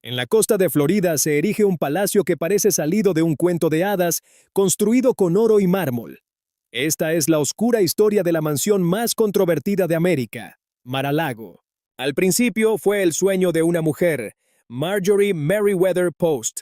En la costa de Florida se erige un palacio que parece salido de un cuento de hadas, construido con oro y mármol. Esta es la oscura historia de la mansión más controvertida de América, Mar-a-Lago. Al principio fue el sueño de una mujer, Marjorie Merriweather Post.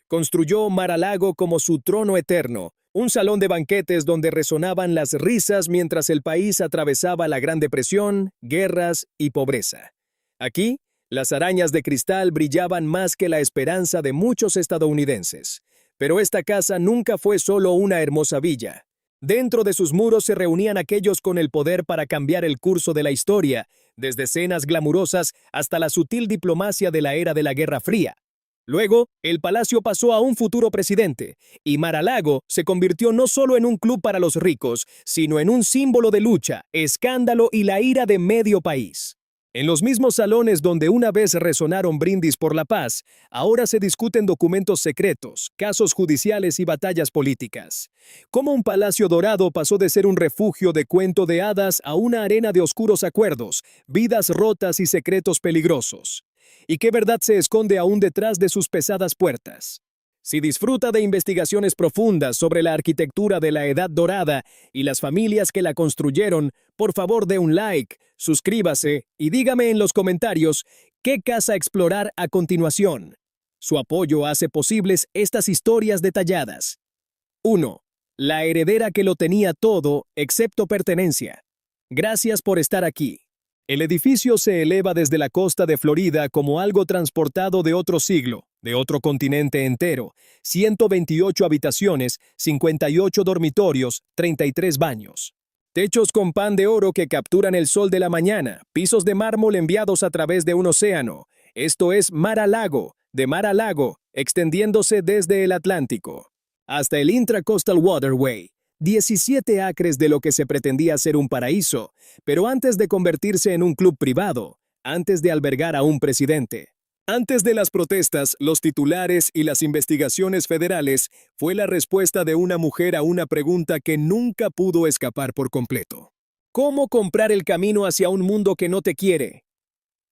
Construyó Mar-a-Lago como su trono eterno, un salón de banquetes donde resonaban las risas mientras el país atravesaba la Gran Depresión, guerras y pobreza. Aquí, las arañas de cristal brillaban más que la esperanza de muchos estadounidenses. Pero esta casa nunca fue solo una hermosa villa. Dentro de sus muros se reunían aquellos con el poder para cambiar el curso de la historia, desde escenas glamurosas hasta la sutil diplomacia de la era de la Guerra Fría. Luego, el palacio pasó a un futuro presidente, y Mar-a-Lago se convirtió no solo en un club para los ricos, sino en un símbolo de lucha, escándalo y la ira de medio país. En los mismos salones donde una vez resonaron brindis por la paz, ahora se discuten documentos secretos, casos judiciales y batallas políticas. Cómo un palacio dorado pasó de ser un refugio de cuento de hadas a una arena de oscuros acuerdos, vidas rotas y secretos peligrosos. ¿Y qué verdad se esconde aún detrás de sus pesadas puertas? Si disfruta de investigaciones profundas sobre la arquitectura de la Edad Dorada y las familias que la construyeron, por favor dé un like, suscríbase y dígame en los comentarios qué casa explorar a continuación. Su apoyo hace posibles estas historias detalladas. 1. La heredera que lo tenía todo, excepto pertenencia. Gracias por estar aquí. El edificio se eleva desde la costa de Florida como algo transportado de otro siglo, de otro continente entero. 128 habitaciones, 58 dormitorios, 33 baños. Techos con pan de oro que capturan el sol de la mañana, pisos de mármol enviados a través de un océano. Esto es Mar-a-Lago, de mar a lago, extendiéndose desde el Atlántico hasta el Intracoastal Waterway. 17 acres de lo que se pretendía ser un paraíso, pero antes de convertirse en un club privado, antes de albergar a un presidente. Antes de las protestas, los titulares y las investigaciones federales, fue la respuesta de una mujer a una pregunta que nunca pudo escapar por completo. ¿Cómo comprar el camino hacia un mundo que no te quiere?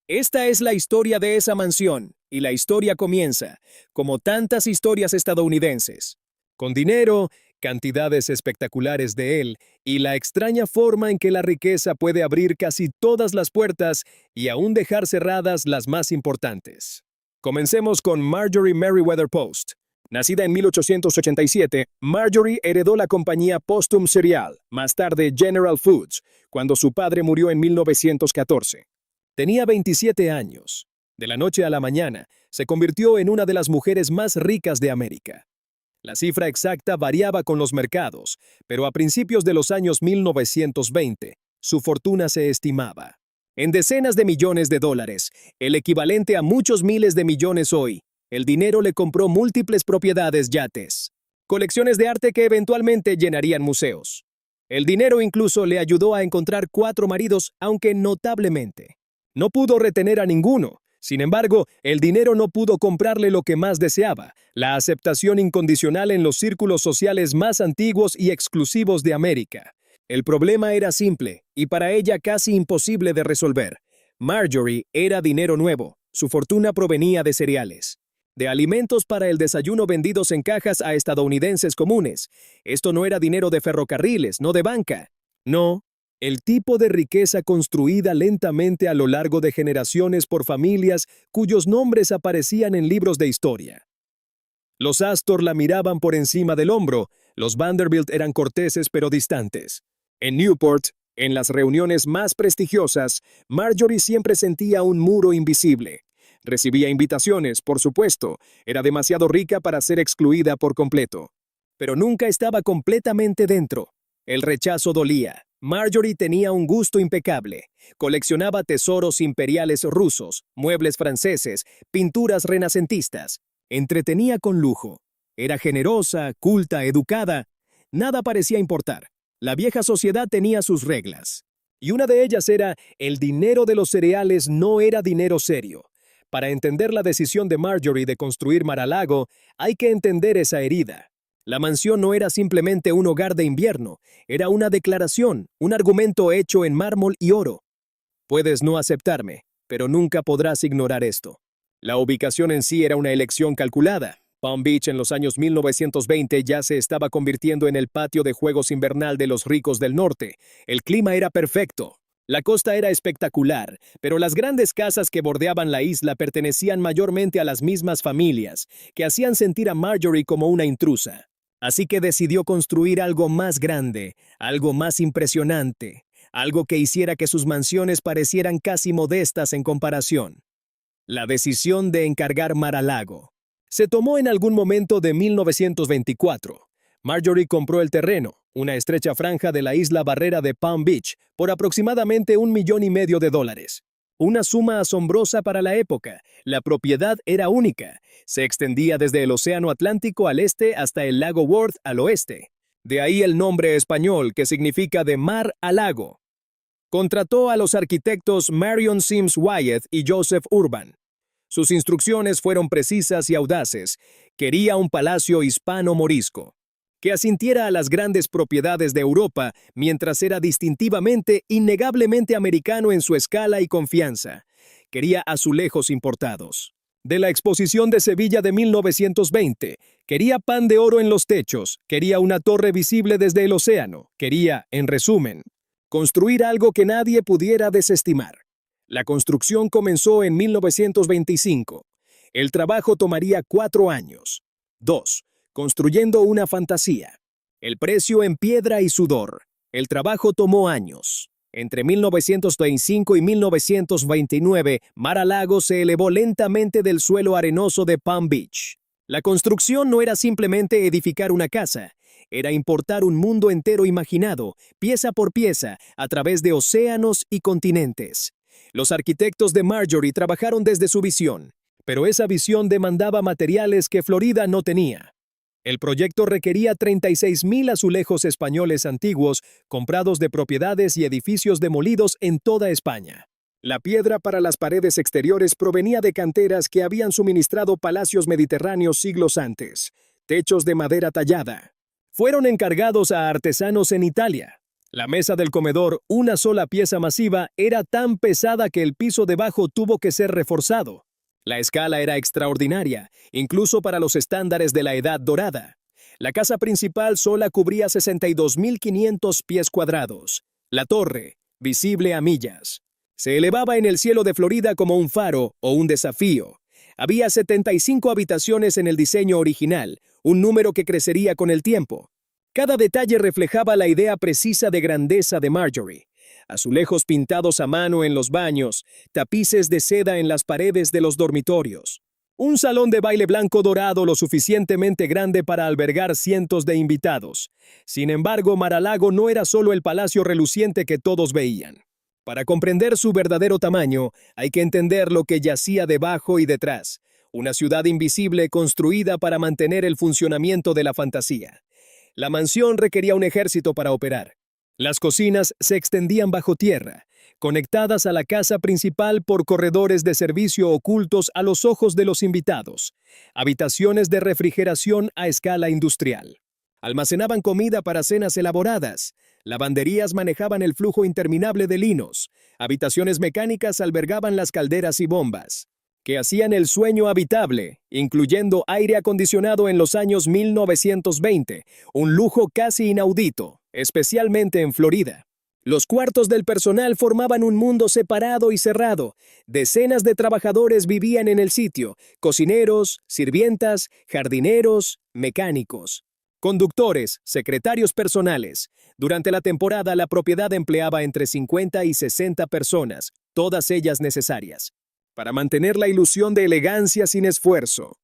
Esta es la historia de esa mansión, y la historia comienza, como tantas historias estadounidenses, con dinero, cantidades espectaculares de él y la extraña forma en que la riqueza puede abrir casi todas las puertas y aún dejar cerradas las más importantes. Comencemos con Marjorie Merriweather Post. Nacida en 1887, Marjorie heredó la compañía Postum Cereal, más tarde General Foods, cuando su padre murió en 1914. Tenía 27 años. De la noche a la mañana, se convirtió en una de las mujeres más ricas de América. La cifra exacta variaba con los mercados, pero a principios de los años 1920, su fortuna se estimaba en decenas de millones de dólares, el equivalente a muchos miles de millones hoy. El dinero le compró múltiples propiedades, yates, colecciones de arte que eventualmente llenarían museos. El dinero incluso le ayudó a encontrar 4 maridos, aunque notablemente no pudo retener a ninguno. Sin embargo, el dinero no pudo comprarle lo que más deseaba, la aceptación incondicional en los círculos sociales más antiguos y exclusivos de América. El problema era simple, y para ella casi imposible de resolver. Marjorie era dinero nuevo, su fortuna provenía de cereales, de alimentos para el desayuno vendidos en cajas a estadounidenses comunes. Esto no era dinero de ferrocarriles, no de banca. No. El tipo de riqueza construida lentamente a lo largo de generaciones por familias cuyos nombres aparecían en libros de historia. Los Astor la miraban por encima del hombro, los Vanderbilt eran corteses pero distantes. En Newport, en las reuniones más prestigiosas, Marjorie siempre sentía un muro invisible. Recibía invitaciones, por supuesto, era demasiado rica para ser excluida por completo. Pero nunca estaba completamente dentro. El rechazo dolía. Marjorie tenía un gusto impecable. Coleccionaba tesoros imperiales rusos, muebles franceses, pinturas renacentistas. Entretenía con lujo. Era generosa, culta, educada. Nada parecía importar. La vieja sociedad tenía sus reglas. Y una de ellas era: el dinero de los cereales no era dinero serio. Para entender la decisión de Marjorie de construir Mar-a-Lago, hay que entender esa herida. La mansión no era simplemente un hogar de invierno, era una declaración, un argumento hecho en mármol y oro. Puedes no aceptarme, pero nunca podrás ignorar esto. La ubicación en sí era una elección calculada. Palm Beach en los años 1920 ya se estaba convirtiendo en el patio de juegos invernal de los ricos del norte. El clima era perfecto. La costa era espectacular, pero las grandes casas que bordeaban la isla pertenecían mayormente a las mismas familias, que hacían sentir a Marjorie como una intrusa. Así que decidió construir algo más grande, algo más impresionante, algo que hiciera que sus mansiones parecieran casi modestas en comparación. La decisión de encargar Mar-a-Lago se tomó en algún momento de 1924. Marjorie compró el terreno, una estrecha franja de la isla barrera de Palm Beach, por aproximadamente $1,500,000. Una suma asombrosa para la época. La propiedad era única. Se extendía desde el Océano Atlántico al este hasta el lago Worth al oeste. De ahí el nombre español, que significa de mar a lago. Contrató a los arquitectos Marion Sims Wyatt y Joseph Urban. Sus instrucciones fueron precisas y audaces. Quería un palacio hispano-morisco, que asintiera a las grandes propiedades de Europa, mientras era distintivamente, innegablemente americano en su escala y confianza. Quería azulejos importados. De la Exposición de Sevilla de 1920, quería pan de oro en los techos, quería una torre visible desde el océano, quería, en resumen, construir algo que nadie pudiera desestimar. La construcción comenzó en 1925. El trabajo tomaría 4 años. 2. Construyendo una fantasía. El precio en piedra y sudor. El trabajo tomó años. Entre 1925 y 1929, Mar-a-Lago se elevó lentamente del suelo arenoso de Palm Beach. La construcción no era simplemente edificar una casa, era importar un mundo entero imaginado, pieza por pieza, a través de océanos y continentes. Los arquitectos de Marjorie trabajaron desde su visión, pero esa visión demandaba materiales que Florida no tenía. El proyecto requería 36,000 azulejos españoles antiguos comprados de propiedades y edificios demolidos en toda España. La piedra para las paredes exteriores provenía de canteras que habían suministrado palacios mediterráneos siglos antes. Techos de madera tallada fueron encargados a artesanos en Italia. La mesa del comedor, una sola pieza masiva, era tan pesada que el piso debajo tuvo que ser reforzado. La escala era extraordinaria, incluso para los estándares de la Edad Dorada. La casa principal sola cubría 62,500 pies cuadrados. La torre, visible a millas, se elevaba en el cielo de Florida como un faro o un desafío. Había 75 habitaciones en el diseño original, un número que crecería con el tiempo. Cada detalle reflejaba la idea precisa de grandeza de Marjorie. Azulejos pintados a mano en los baños, tapices de seda en las paredes de los dormitorios. Un salón de baile blanco dorado lo suficientemente grande para albergar cientos de invitados. Sin embargo, Mar-a-Lago no era solo el palacio reluciente que todos veían. Para comprender su verdadero tamaño, hay que entender lo que yacía debajo y detrás. Una ciudad invisible construida para mantener el funcionamiento de la fantasía. La mansión requería un ejército para operar. Las cocinas se extendían bajo tierra, conectadas a la casa principal por corredores de servicio ocultos a los ojos de los invitados. Habitaciones de refrigeración a escala industrial. Almacenaban comida para cenas elaboradas. Lavanderías manejaban el flujo interminable de linos. Habitaciones mecánicas albergaban las calderas y bombas, que hacían el sueño habitable, incluyendo aire acondicionado en los años 1920, un lujo casi inaudito, especialmente en Florida. Los cuartos del personal formaban un mundo separado y cerrado. Decenas de trabajadores vivían en el sitio: cocineros, sirvientas, jardineros, mecánicos, conductores, secretarios personales. Durante la temporada, la propiedad empleaba entre 50 y 60 personas, todas ellas necesarias, para mantener la ilusión de elegancia sin esfuerzo.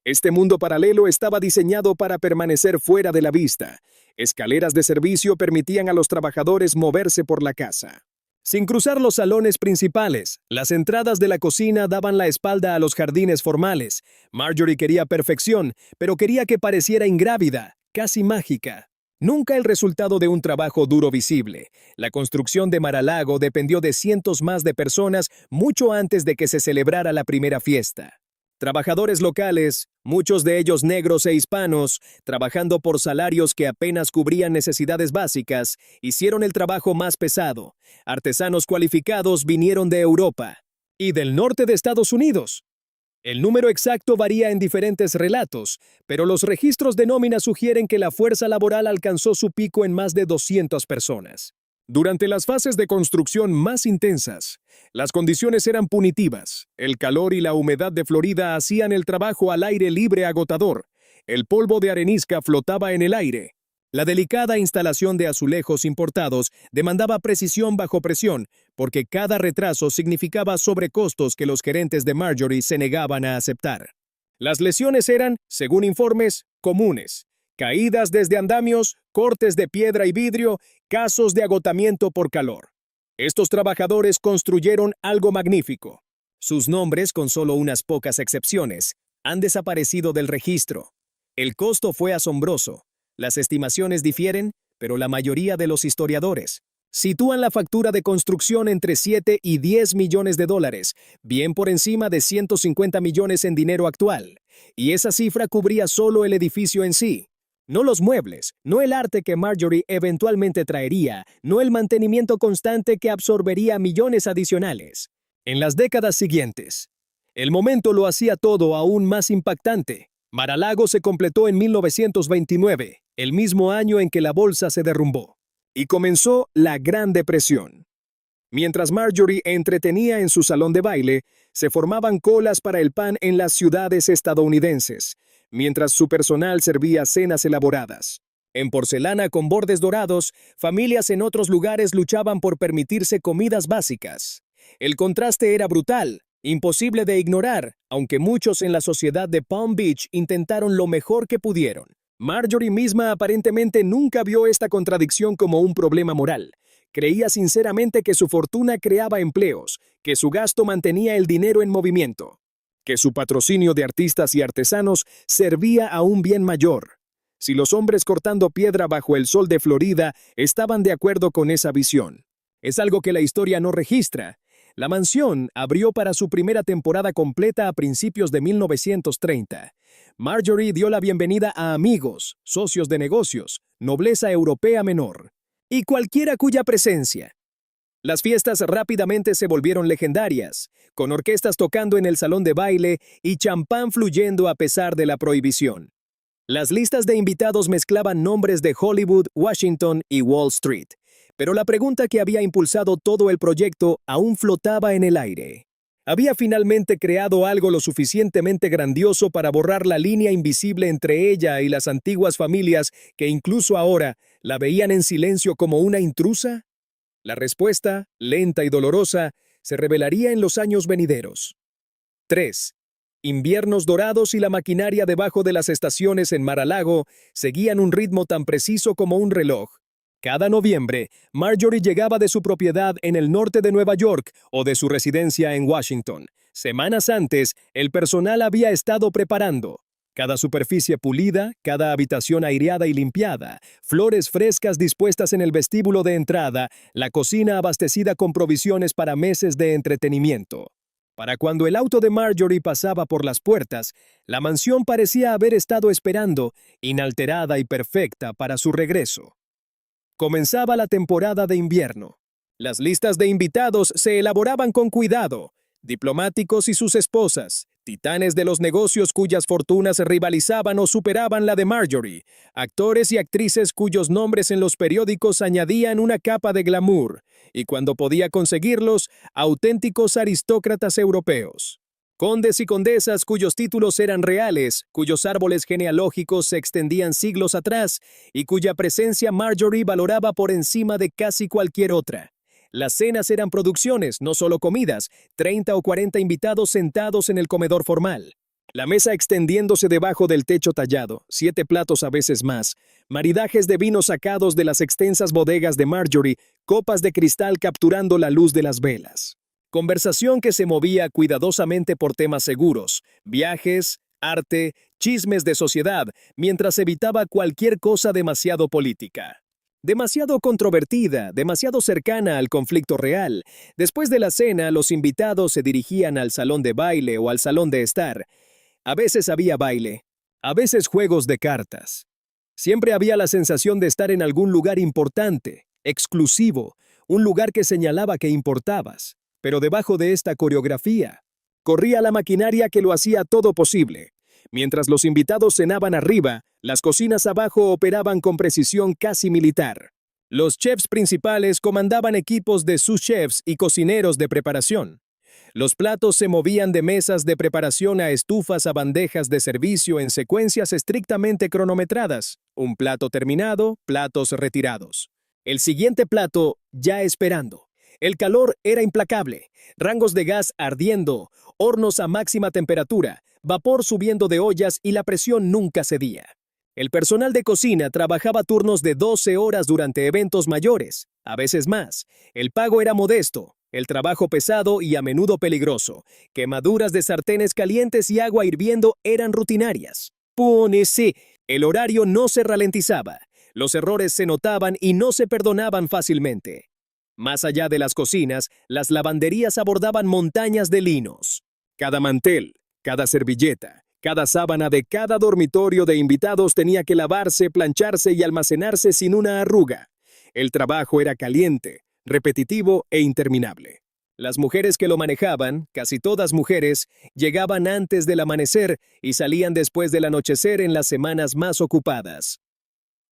Este mundo paralelo estaba diseñado para permanecer fuera de la vista. Escaleras de servicio permitían a los trabajadores moverse por la casa. Sin cruzar los salones principales, las entradas de la cocina daban la espalda a los jardines formales. Marjorie quería perfección, pero quería que pareciera ingrávida, casi mágica. Nunca el resultado de un trabajo duro visible. La construcción de Mar-a-Lago dependió de cientos más de personas mucho antes de que se celebrara la primera fiesta. Trabajadores locales, muchos de ellos negros e hispanos, trabajando por salarios que apenas cubrían necesidades básicas, hicieron el trabajo más pesado. Artesanos cualificados vinieron de Europa y del norte de Estados Unidos. El número exacto varía en diferentes relatos, pero los registros de nómina sugieren que la fuerza laboral alcanzó su pico en más de 200 personas. Durante las fases de construcción más intensas, las condiciones eran punitivas. El calor y la humedad de Florida hacían el trabajo al aire libre agotador. El polvo de arenisca flotaba en el aire. La delicada instalación de azulejos importados demandaba precisión bajo presión, porque cada retraso significaba sobrecostos que los gerentes de Marjorie se negaban a aceptar. Las lesiones eran, según informes, comunes. Caídas desde andamios, cortes de piedra y vidrio, casos de agotamiento por calor. Estos trabajadores construyeron algo magnífico. Sus nombres, con solo unas pocas excepciones, han desaparecido del registro. El costo fue asombroso. Las estimaciones difieren, pero la mayoría de los historiadores sitúan la factura de construcción entre 7 y 10 millones de dólares, bien por encima de 150 millones en dinero actual. Y esa cifra cubría solo el edificio en sí. No los muebles, no el arte que Marjorie eventualmente traería, no el mantenimiento constante que absorbería millones adicionales. En las décadas siguientes, el momento lo hacía todo aún más impactante. Mar-a-Lago se completó en 1929, el mismo año en que la bolsa se derrumbó, y comenzó la Gran Depresión. Mientras Marjorie entretenía en su salón de baile, se formaban colas para el pan en las ciudades estadounidenses, mientras su personal servía cenas elaboradas. En porcelana con bordes dorados, familias en otros lugares luchaban por permitirse comidas básicas. El contraste era brutal, imposible de ignorar, aunque muchos en la sociedad de Palm Beach intentaron lo mejor que pudieron. Marjorie misma aparentemente nunca vio esta contradicción como un problema moral. Creía sinceramente que su fortuna creaba empleos, que su gasto mantenía el dinero en movimiento, que su patrocinio de artistas y artesanos servía a un bien mayor. Si los hombres cortando piedra bajo el sol de Florida estaban de acuerdo con esa visión. Es algo que la historia no registra. La mansión abrió para su primera temporada completa a principios de 1930. Marjorie dio la bienvenida a amigos, socios de negocios, nobleza europea menor y cualquiera cuya presencia. Las fiestas rápidamente se volvieron legendarias, con orquestas tocando en el salón de baile y champán fluyendo a pesar de la prohibición. Las listas de invitados mezclaban nombres de Hollywood, Washington y Wall Street, pero la pregunta que había impulsado todo el proyecto aún flotaba en el aire. ¿Había finalmente creado algo lo suficientemente grandioso para borrar la línea invisible entre ella y las antiguas familias que incluso ahora la veían en silencio como una intrusa? La respuesta, lenta y dolorosa, se revelaría en los años venideros. 3. Inviernos dorados y la maquinaria debajo de las estaciones en Mar-a-Lago seguían un ritmo tan preciso como un reloj. Cada noviembre, Marjorie llegaba de su propiedad en el norte de Nueva York o de su residencia en Washington. Semanas antes, el personal había estado preparando. Cada superficie pulida, cada habitación aireada y limpiada, flores frescas dispuestas en el vestíbulo de entrada, la cocina abastecida con provisiones para meses de entretenimiento. Para cuando el auto de Marjorie pasaba por las puertas, la mansión parecía haber estado esperando, inalterada y perfecta para su regreso. Comenzaba la temporada de invierno. Las listas de invitados se elaboraban con cuidado. Diplomáticos y sus esposas, titanes de los negocios cuyas fortunas rivalizaban o superaban la de Marjorie, actores y actrices cuyos nombres en los periódicos añadían una capa de glamour, y cuando podía conseguirlos, auténticos aristócratas europeos. Condes y condesas cuyos títulos eran reales, cuyos árboles genealógicos se extendían siglos atrás y cuya presencia Marjorie valoraba por encima de casi cualquier otra. Las cenas eran producciones, no solo comidas, 30 o 40 invitados sentados en el comedor formal. La mesa extendiéndose debajo del techo tallado, 7 platos a veces más, maridajes de vino sacados de las extensas bodegas de Marjorie, copas de cristal capturando la luz de las velas. Conversación que se movía cuidadosamente por temas seguros, viajes, arte, chismes de sociedad, mientras evitaba cualquier cosa demasiado política. Demasiado controvertida, demasiado cercana al conflicto real. Después de la cena, los invitados se dirigían al salón de baile o al salón de estar. A veces había baile, a veces juegos de cartas. Siempre había la sensación de estar en algún lugar importante, exclusivo, un lugar que señalaba que importabas. Pero debajo de esta coreografía, Corría la maquinaria que lo hacía todo posible. Mientras los invitados cenaban arriba, las cocinas abajo operaban con precisión casi militar. Los chefs principales comandaban equipos de sous-chefs y cocineros de preparación. Los platos se movían de mesas de preparación a estufas a bandejas de servicio en secuencias estrictamente cronometradas. Un plato terminado, platos retirados. El siguiente plato ya esperando. El calor era implacable. Rangos de gas ardiendo, hornos a máxima temperatura, vapor subiendo de ollas y la presión nunca cedía. El personal de cocina trabajaba turnos de 12 horas durante eventos mayores, a veces más. El pago era modesto, el trabajo pesado y a menudo peligroso. Quemaduras de sartenes calientes y agua hirviendo eran rutinarias. Sí, el horario no se ralentizaba. Los errores se notaban y no se perdonaban fácilmente. Más allá de las cocinas, las lavanderías abordaban montañas de linos. Cada mantel, cada servilleta, cada sábana de cada dormitorio de invitados tenía que lavarse, plancharse y almacenarse sin una arruga. El trabajo era caliente, repetitivo e interminable. Las mujeres que lo manejaban, casi todas mujeres, llegaban antes del amanecer y salían después del anochecer en las semanas más ocupadas.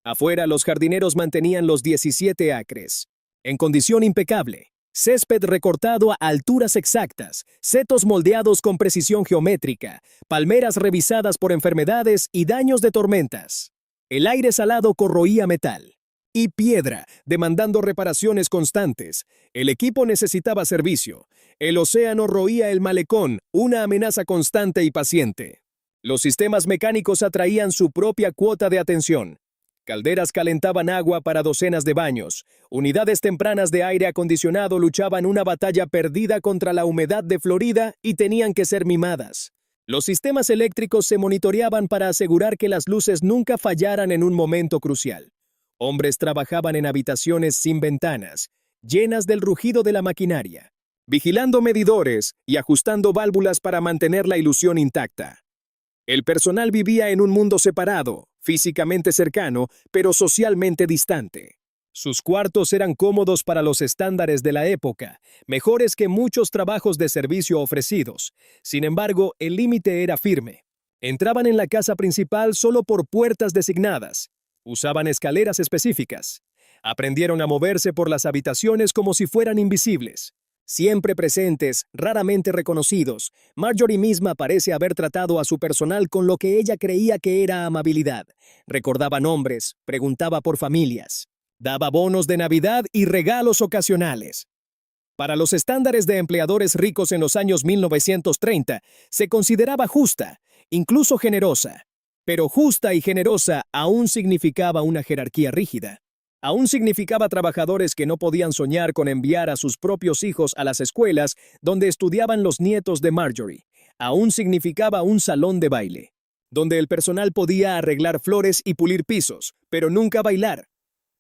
Afuera, los jardineros mantenían los 17 acres, en condición impecable. Césped recortado a alturas exactas, setos moldeados con precisión geométrica, palmeras revisadas por enfermedades y daños de tormentas. El aire salado corroía metal y piedra, demandando reparaciones constantes. El equipo necesitaba servicio. El océano roía el malecón, una amenaza constante y paciente. Los sistemas mecánicos atraían su propia cuota de atención. Calderas calentaban agua para docenas de baños. Unidades tempranas de aire acondicionado luchaban una batalla perdida contra la humedad de Florida y tenían que ser mimadas. Los sistemas eléctricos se monitoreaban para asegurar que las luces nunca fallaran en un momento crucial. Hombres trabajaban en habitaciones sin ventanas, llenas del rugido de la maquinaria, vigilando medidores y ajustando válvulas para mantener la ilusión intacta. El personal vivía en un mundo separado, físicamente cercano, pero socialmente distante. Sus cuartos eran cómodos para los estándares de la época, mejores que muchos trabajos de servicio ofrecidos. Sin embargo, el límite era firme. Entraban en la casa principal solo por puertas designadas. Usaban escaleras específicas. Aprendieron a moverse por las habitaciones como si fueran invisibles. Siempre presentes, raramente reconocidos, Marjorie misma parece haber tratado a su personal con lo que ella creía que era amabilidad. Recordaba nombres, preguntaba por familias, daba bonos de Navidad y regalos ocasionales. Para los estándares de empleadores ricos en los años 1930, se consideraba justa, incluso generosa. Pero justa y generosa aún significaba una jerarquía rígida. Aún significaba trabajadores que no podían soñar con enviar a sus propios hijos a las escuelas donde estudiaban los nietos de Marjorie. Aún significaba un salón de baile, donde el personal podía arreglar flores y pulir pisos, pero nunca bailar.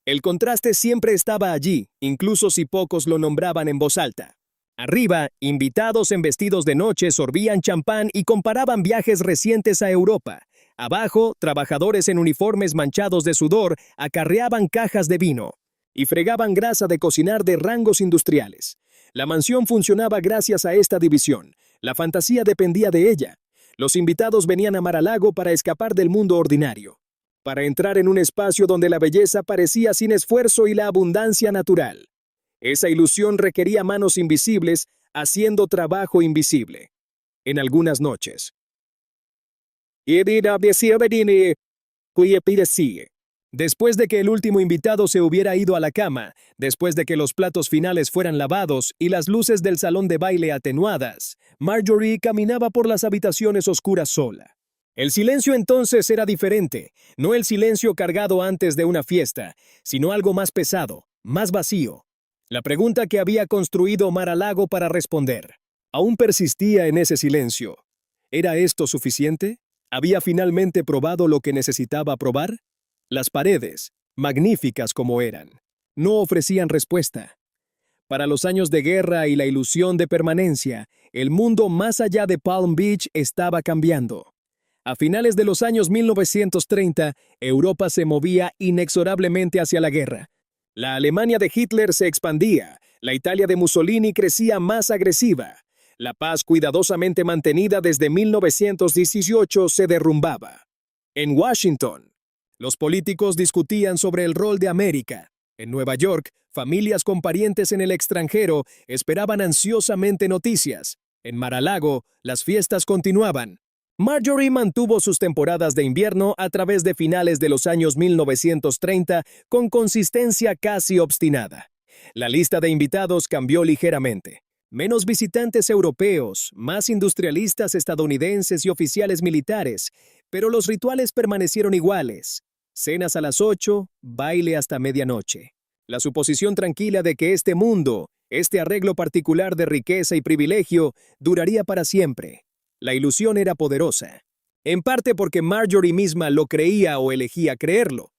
El contraste siempre estaba allí, incluso si pocos lo nombraban en voz alta. Arriba, invitados en vestidos de noche sorbían champán y comparaban viajes recientes a Europa. Abajo, trabajadores en uniformes manchados de sudor acarreaban cajas de vino y fregaban grasa de cocinar de rangos industriales. La mansión funcionaba gracias a esta división. La fantasía dependía de ella. Los invitados venían a Mar-a-Lago para escapar del mundo ordinario, para entrar en un espacio donde la belleza parecía sin esfuerzo y la abundancia natural. Esa ilusión requería manos invisibles haciendo trabajo invisible. En algunas noches. Después de que el último invitado se hubiera ido a la cama, después de que los platos finales fueran lavados y las luces del salón de baile atenuadas, Marjorie caminaba por las habitaciones oscuras sola. El silencio entonces era diferente, no el silencio cargado antes de una fiesta, sino algo más pesado, más vacío. La pregunta que había construido Mar-a-Lago para responder aún persistía en ese silencio. ¿Era esto suficiente? ¿Había finalmente probado lo que necesitaba probar? Las paredes, magníficas como eran, no ofrecían respuesta. Para los años de guerra y la ilusión de permanencia, el mundo más allá de Palm Beach estaba cambiando. A finales de los años 1930, Europa se movía inexorablemente hacia la guerra. La Alemania de Hitler se expandía, la Italia de Mussolini crecía más agresiva. La paz cuidadosamente mantenida desde 1918 se derrumbaba. En Washington, los políticos discutían sobre el rol de América. En Nueva York, familias con parientes en el extranjero esperaban ansiosamente noticias. En Mar-a-Lago, las fiestas continuaban. Marjorie mantuvo sus temporadas de invierno a través de finales de los años 1930 con consistencia casi obstinada. La lista de invitados cambió ligeramente. Menos visitantes europeos, más industrialistas estadounidenses y oficiales militares, pero los rituales permanecieron iguales. Cenas a las 8, baile hasta medianoche. La suposición tranquila de que este mundo, este arreglo particular de riqueza y privilegio, duraría para siempre. La ilusión era poderosa, en parte porque Marjorie misma lo creía o elegía creerlo.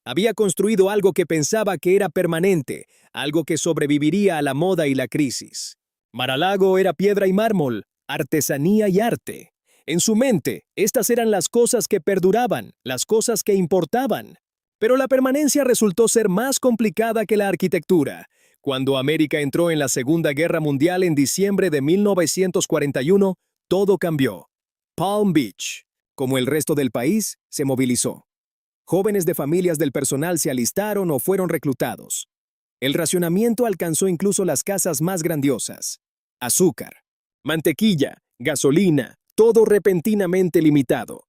Había construido algo que pensaba que era permanente, algo que sobreviviría a la moda y la crisis. Mar-a-Lago era piedra y mármol, artesanía y arte. En su mente, estas eran las cosas que perduraban, las cosas que importaban. Pero la permanencia resultó ser más complicada que la arquitectura. Cuando América entró en la Segunda Guerra Mundial en diciembre de 1941, todo cambió. Palm Beach, como el resto del país, se movilizó. Jóvenes de familias del personal se alistaron o fueron reclutados. El racionamiento alcanzó incluso las casas más grandiosas. Azúcar, mantequilla, gasolina, todo repentinamente limitado.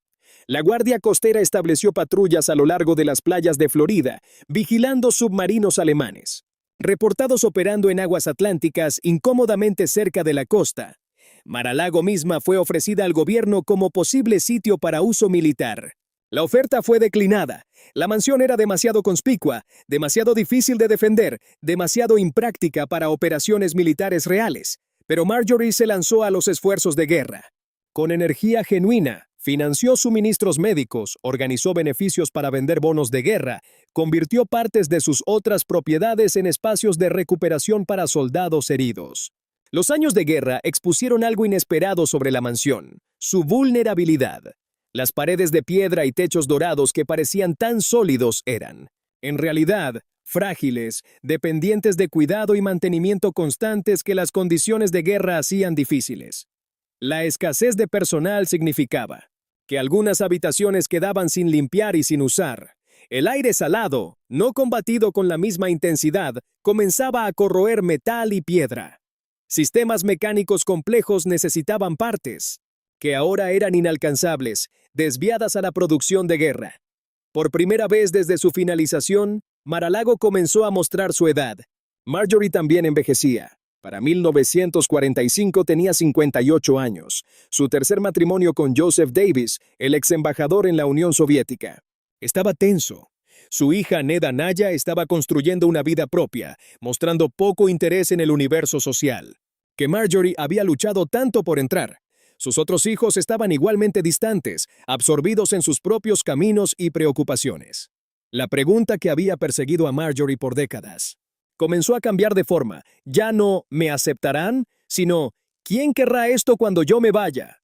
La Guardia Costera estableció patrullas a lo largo de las playas de Florida, vigilando submarinos alemanes. Reportados operando en aguas atlánticas incómodamente cerca de la costa, Mar-a-Lago misma fue ofrecida al gobierno como posible sitio para uso militar. La oferta fue declinada. La mansión era demasiado conspicua, demasiado difícil de defender, demasiado impráctica para operaciones militares reales. Pero Marjorie se lanzó a los esfuerzos de guerra. Con energía genuina, financió suministros médicos, organizó beneficios para vender bonos de guerra, convirtió partes de sus otras propiedades en espacios de recuperación para soldados heridos. Los años de guerra expusieron algo inesperado sobre la mansión, su vulnerabilidad. Las paredes de piedra y techos dorados que parecían tan sólidos eran, en realidad, frágiles, dependientes de cuidado y mantenimiento constantes que las condiciones de guerra hacían difíciles. La escasez de personal significaba que algunas habitaciones quedaban sin limpiar y sin usar. El aire salado, no combatido con la misma intensidad, comenzaba a corroer metal y piedra. Sistemas mecánicos complejos necesitaban partes, que ahora eran inalcanzables, desviadas a la producción de guerra. Por primera vez desde su finalización, Mar-a-Lago comenzó a mostrar su edad. Marjorie también envejecía. Para 1945 tenía 58 años, su tercer matrimonio con Joseph Davis, el ex embajador en la Unión Soviética. Estaba tenso. Su hija Neda Naya estaba construyendo una vida propia, mostrando poco interés en el universo social, que Marjorie había luchado tanto por entrar. Sus otros hijos estaban igualmente distantes, absorbidos en sus propios caminos y preocupaciones. La pregunta que había perseguido a Marjorie por décadas comenzó a cambiar de forma. Ya no ¿me aceptarán?, sino ¿quién querrá esto cuando yo me vaya?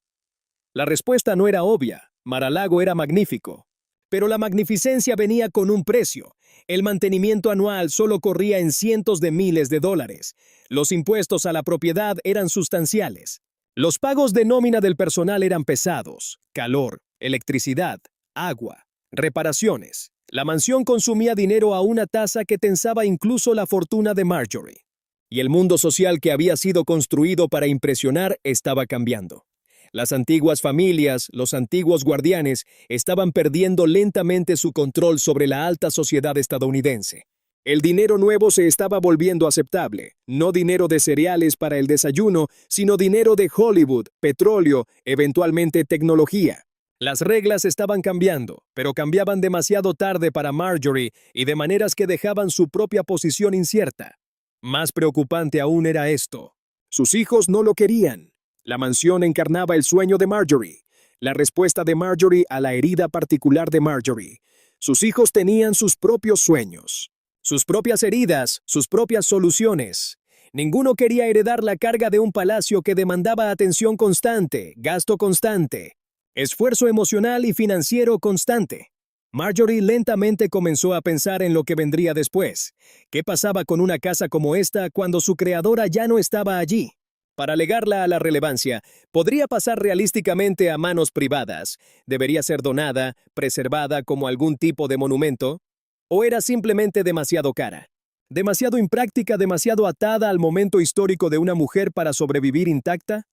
La respuesta no era obvia. Mar-a-Lago era magnífico. Pero la magnificencia venía con un precio. El mantenimiento anual solo corría en cientos de miles de dólares. Los impuestos a la propiedad eran sustanciales. Los pagos de nómina del personal eran pesados. Calor, electricidad, agua, reparaciones. La mansión consumía dinero a una tasa que tensaba incluso la fortuna de Marjorie. Y el mundo social que había sido construido para impresionar estaba cambiando. Las antiguas familias, los antiguos guardianes, estaban perdiendo lentamente su control sobre la alta sociedad estadounidense. El dinero nuevo se estaba volviendo aceptable, no dinero de cereales para el desayuno, sino dinero de Hollywood, petróleo, eventualmente tecnología. Las reglas estaban cambiando, pero cambiaban demasiado tarde para Marjorie y de maneras que dejaban su propia posición incierta. Más preocupante aún era esto. Sus hijos no lo querían. La mansión encarnaba el sueño de Marjorie, la respuesta de Marjorie a la herida particular de Marjorie. Sus hijos tenían sus propios sueños, sus propias heridas, sus propias soluciones. Ninguno quería heredar la carga de un palacio que demandaba atención constante, gasto constante, esfuerzo emocional y financiero constante. Marjorie lentamente comenzó a pensar en lo que vendría después. ¿Qué pasaba con una casa como esta cuando su creadora ya no estaba allí? Para legarla a la relevancia, podría pasar realísticamente a manos privadas. ¿Debería ser donada, preservada como algún tipo de monumento? ¿O era simplemente demasiado cara? ¿Demasiado impráctica, demasiado atada al momento histórico de una mujer para sobrevivir intacta?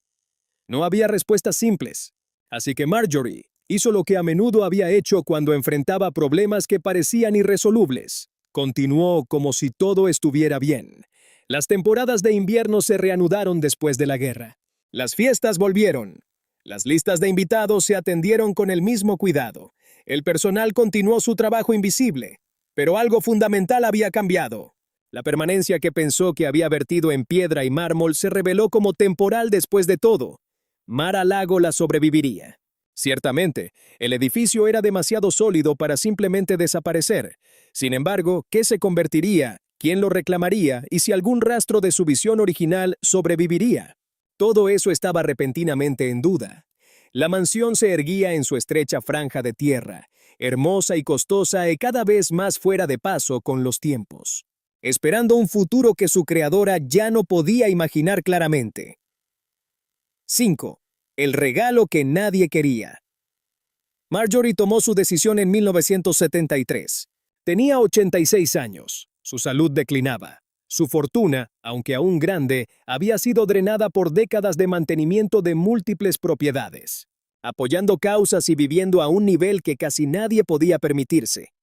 No había respuestas simples. Así que Marjorie hizo lo que a menudo había hecho cuando enfrentaba problemas que parecían irresolubles. Continuó como si todo estuviera bien. Las temporadas de invierno se reanudaron después de la guerra. Las fiestas volvieron. Las listas de invitados se atendieron con el mismo cuidado. El personal continuó su trabajo invisible. Pero algo fundamental había cambiado. La permanencia que pensó que había vertido en piedra y mármol se reveló como temporal después de todo. Mar-a-Lago la sobreviviría. Ciertamente, el edificio era demasiado sólido para simplemente desaparecer. Sin embargo, ¿qué se convertiría? ¿Quién lo reclamaría? ¿Y si algún rastro de su visión original sobreviviría? Todo eso estaba repentinamente en duda. La mansión se erguía en su estrecha franja de tierra, hermosa y costosa y cada vez más fuera de paso con los tiempos, esperando un futuro que su creadora ya no podía imaginar claramente. 5. El regalo que nadie quería. Marjorie tomó su decisión en 1973. Tenía 86 años. Su salud declinaba. Su fortuna, aunque aún grande, había sido drenada por décadas de mantenimiento de múltiples propiedades, apoyando causas y viviendo a un nivel que casi nadie podía permitirse.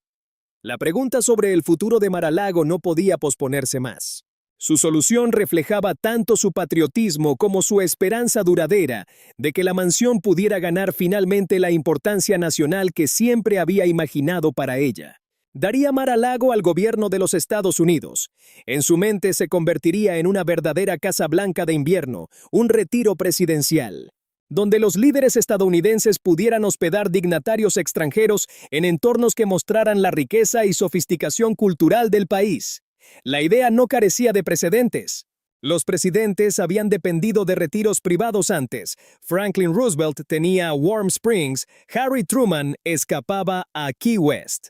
La pregunta sobre el futuro de Mar-a-Lago no podía posponerse más. Su solución reflejaba tanto su patriotismo como su esperanza duradera de que la mansión pudiera ganar finalmente la importancia nacional que siempre había imaginado para ella. Daría Mar-a-Lago al gobierno de los Estados Unidos. En su mente se convertiría en una verdadera Casa Blanca de invierno, un retiro presidencial, donde los líderes estadounidenses pudieran hospedar dignatarios extranjeros en entornos que mostraran la riqueza y sofisticación cultural del país. La idea no carecía de precedentes. Los presidentes habían dependido de retiros privados antes. Franklin Roosevelt tenía Warm Springs, Harry Truman escapaba a Key West.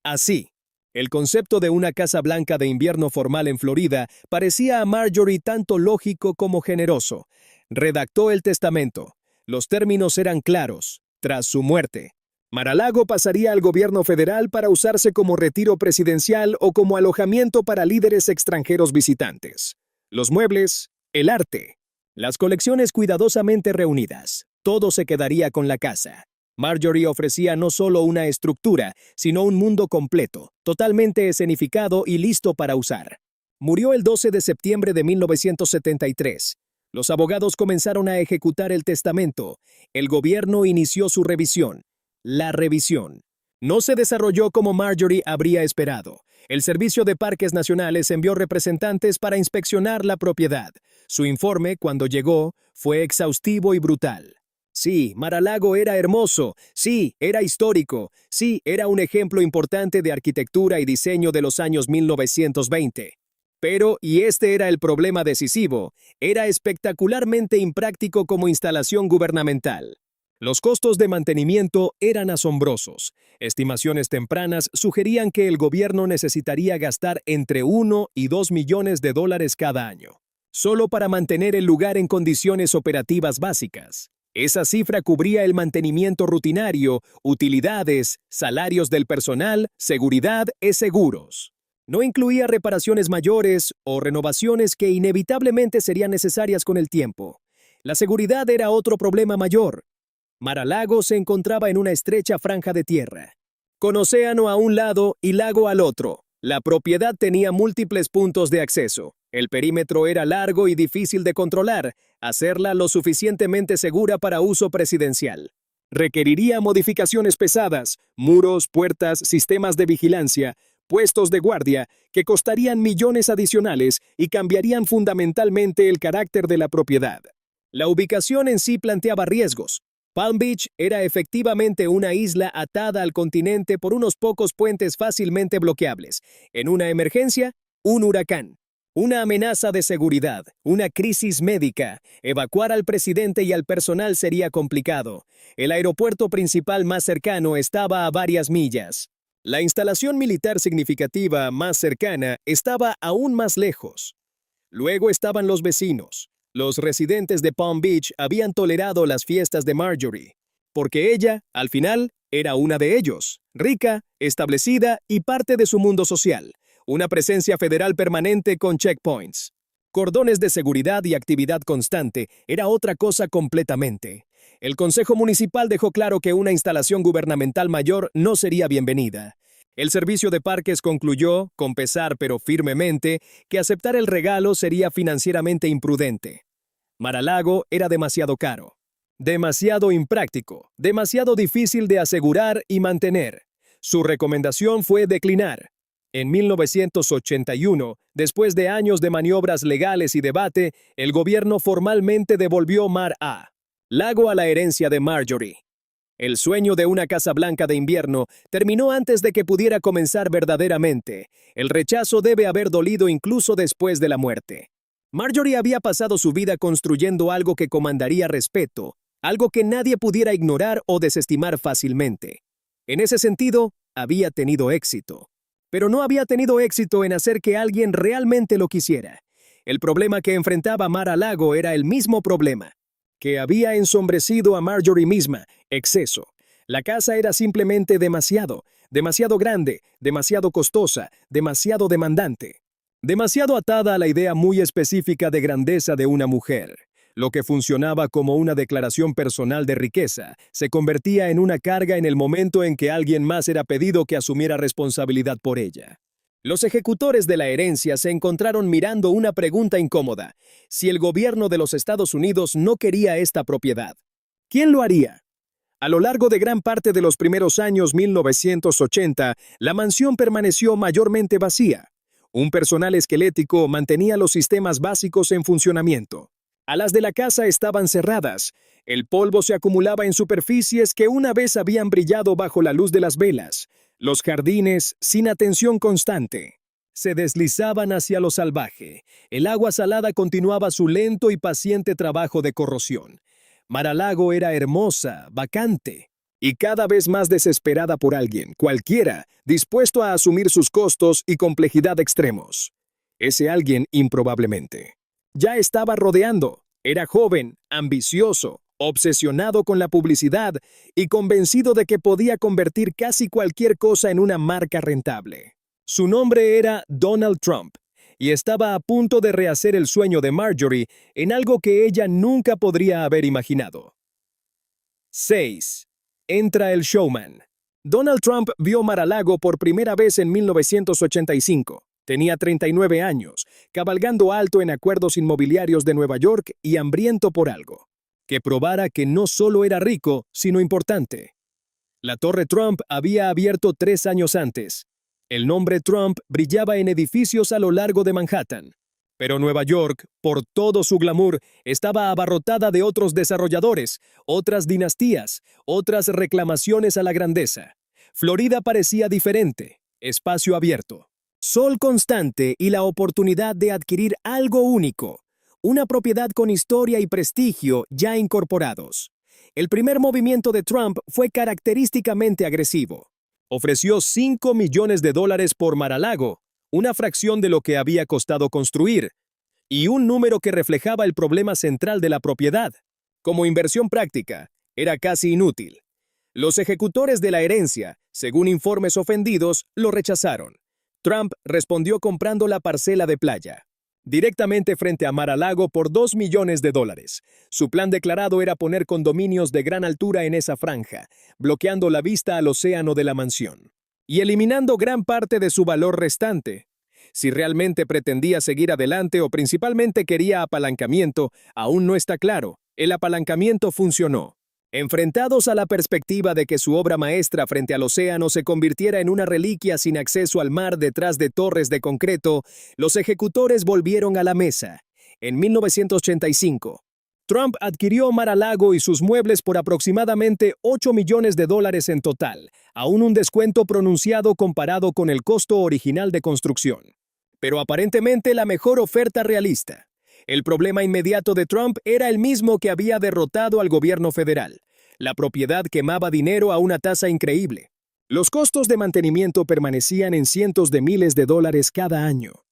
Así, el concepto de una Casa Blanca de invierno formal en Florida parecía a Marjorie tanto lógico como generoso. Redactó el testamento. Los términos eran claros. Tras su muerte, Mar-a-Lago pasaría al gobierno federal para usarse como retiro presidencial o como alojamiento para líderes extranjeros visitantes. Los muebles, el arte, las colecciones cuidadosamente reunidas, todo se quedaría con la casa. Marjorie ofrecía no solo una estructura, sino un mundo completo, totalmente escenificado y listo para usar. Murió el 12 de septiembre de 1973. Los abogados comenzaron a ejecutar el testamento. El gobierno inició su revisión. La revisión no se desarrolló como Marjorie habría esperado. El Servicio de Parques Nacionales envió representantes para inspeccionar la propiedad. Su informe, cuando llegó, fue exhaustivo y brutal. Sí, Mar-a-Lago era hermoso. Sí, era histórico. Sí, era un ejemplo importante de arquitectura y diseño de los años 1920. Pero, y este era el problema decisivo, era espectacularmente impráctico como instalación gubernamental. Los costos de mantenimiento eran asombrosos. Estimaciones tempranas sugerían que el gobierno necesitaría gastar entre 1 y 2 millones de dólares cada año, solo para mantener el lugar en condiciones operativas básicas. Esa cifra cubría el mantenimiento rutinario, utilidades, salarios del personal, seguridad y seguros. No incluía reparaciones mayores o renovaciones que inevitablemente serían necesarias con el tiempo. La seguridad era otro problema mayor. Mar-a-Lago se encontraba en una estrecha franja de tierra, con océano a un lado y lago al otro. La propiedad tenía múltiples puntos de acceso. El perímetro era largo y difícil de controlar, hacerla lo suficientemente segura para uso presidencial. Requeriría modificaciones pesadas, muros, puertas, sistemas de vigilancia, puestos de guardia, que costarían millones adicionales y cambiarían fundamentalmente el carácter de la propiedad. La ubicación en sí planteaba riesgos. Palm Beach era efectivamente una isla atada al continente por unos pocos puentes fácilmente bloqueables. En una emergencia, un huracán. Una amenaza de seguridad, una crisis médica. Evacuar al presidente y al personal sería complicado. El aeropuerto principal más cercano estaba a varias millas. La instalación militar significativa más cercana estaba aún más lejos. Luego estaban los vecinos. Los residentes de Palm Beach habían tolerado las fiestas de Marjorie, porque ella, al final, era una de ellos, rica, establecida y parte de su mundo social, una presencia federal permanente con checkpoints. Cordones de seguridad y actividad constante era otra cosa completamente. El Consejo Municipal dejó claro que una instalación gubernamental mayor no sería bienvenida. El servicio de parques concluyó, con pesar pero firmemente, que aceptar el regalo sería financieramente imprudente. Mar-a-Lago era demasiado caro, demasiado impráctico, demasiado difícil de asegurar y mantener. Su recomendación fue declinar. En 1981, después de años de maniobras legales y debate, el gobierno formalmente devolvió Mar-a-Lago a la herencia de Marjorie. El sueño de una Casa Blanca de invierno terminó antes de que pudiera comenzar verdaderamente. El rechazo debe haber dolido incluso después de la muerte. Marjorie había pasado su vida construyendo algo que comandaría respeto, algo que nadie pudiera ignorar o desestimar fácilmente. En ese sentido, había tenido éxito. Pero no había tenido éxito en hacer que alguien realmente lo quisiera. El problema que enfrentaba Mar-a-Lago era el mismo problema que había ensombrecido a Marjorie misma: exceso. La casa era simplemente demasiado grande, demasiado costosa, demasiado demandante. Demasiado atada a la idea muy específica de grandeza de una mujer. Lo que funcionaba como una declaración personal de riqueza se convertía en una carga en el momento en que alguien más era pedido que asumiera responsabilidad por ella. Los ejecutores de la herencia se encontraron mirando una pregunta incómoda: si el gobierno de los Estados Unidos no quería esta propiedad, ¿quién lo haría? A lo largo de gran parte de los primeros años 1980, la mansión permaneció mayormente vacía. Un personal esquelético mantenía los sistemas básicos en funcionamiento. Alas de la casa estaban cerradas. El polvo se acumulaba en superficies que una vez habían brillado bajo la luz de las velas. Los jardines, sin atención constante, se deslizaban hacia lo salvaje. El agua salada continuaba su lento y paciente trabajo de corrosión. Mar-a-Lago era hermosa, vacante, y cada vez más desesperada por alguien, cualquiera, dispuesto a asumir sus costos y complejidad extremos. Ese alguien, improbablemente, ya estaba rodeando. Era joven, ambicioso, obsesionado con la publicidad y convencido de que podía convertir casi cualquier cosa en una marca rentable. Su nombre era Donald Trump, y estaba a punto de rehacer el sueño de Marjorie en algo que ella nunca podría haber imaginado. 6. Entra el showman. Donald Trump vio Mar-a-Lago por primera vez en 1985. Tenía 39 años, cabalgando alto en acuerdos inmobiliarios de Nueva York y hambriento por algo que probara que no solo era rico, sino importante. La Torre Trump había abierto 3 años antes. El nombre Trump brillaba en edificios a lo largo de Manhattan. Pero Nueva York, por todo su glamour, estaba abarrotada de otros desarrolladores, otras dinastías, otras reclamaciones a la grandeza. Florida parecía diferente, espacio abierto, sol constante y la oportunidad de adquirir algo único. Una propiedad con historia y prestigio ya incorporados. El primer movimiento de Trump fue característicamente agresivo. Ofreció $5 millones por Mar-a-Lago, una fracción de lo que había costado construir, y un número que reflejaba el problema central de la propiedad. Como inversión práctica, era casi inútil. Los ejecutores de la herencia, según informes ofendidos, lo rechazaron. Trump respondió comprando la parcela de playa directamente frente a Mar-a-Lago por $2 millones. Su plan declarado era poner condominios de gran altura en esa franja, bloqueando la vista al océano de la mansión y eliminando gran parte de su valor restante. Si realmente pretendía seguir adelante o principalmente quería apalancamiento, aún no está claro. El apalancamiento funcionó. Enfrentados a la perspectiva de que su obra maestra frente al océano se convirtiera en una reliquia sin acceso al mar detrás de torres de concreto, los ejecutores volvieron a la mesa. En 1985, Trump adquirió Mar-a-Lago y sus muebles por aproximadamente $8 millones en total, aún un descuento pronunciado comparado con el costo original de construcción. Pero aparentemente la mejor oferta realista. El problema inmediato de Trump era el mismo que había derrotado al gobierno federal. La propiedad quemaba dinero a una tasa increíble. Los costos de mantenimiento permanecían en cientos de miles de dólares cada año.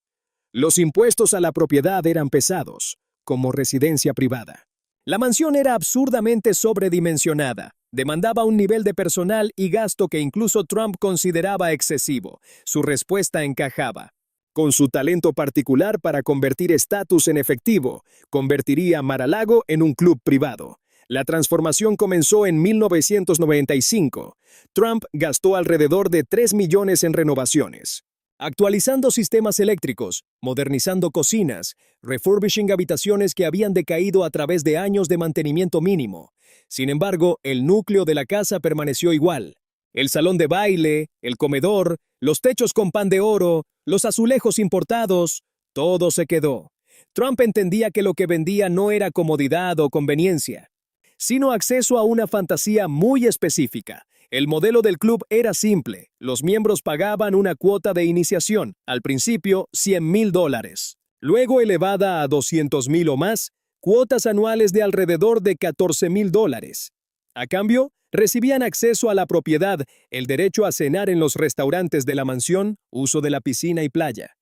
Los impuestos a la propiedad eran pesados. como residencia privada. La mansión era absurdamente sobredimensionada, demandaba un nivel de personal y gasto que incluso Trump consideraba excesivo. Su respuesta encajaba. Con su talento particular para convertir estatus en efectivo, convertiría Mar-a-Lago en un club privado. La transformación comenzó en 1995. Trump gastó alrededor de 3 millones en renovaciones, actualizando sistemas eléctricos, modernizando cocinas, refurbishing habitaciones que habían decaído a través de años de mantenimiento mínimo. Sin embargo, el núcleo de la casa permaneció igual. El salón de baile, el comedor, los techos con pan de oro, los azulejos importados, todo se quedó. Trump entendía que lo que vendía no era comodidad o conveniencia, sino acceso a una fantasía muy específica. El modelo del club era simple. Los miembros pagaban una cuota de iniciación, al principio $100,000, luego elevada a $200,000 o más, cuotas anuales de alrededor de $14,000. A cambio, recibían acceso a la propiedad, el derecho a cenar en los restaurantes de la mansión, uso de la piscina y playa.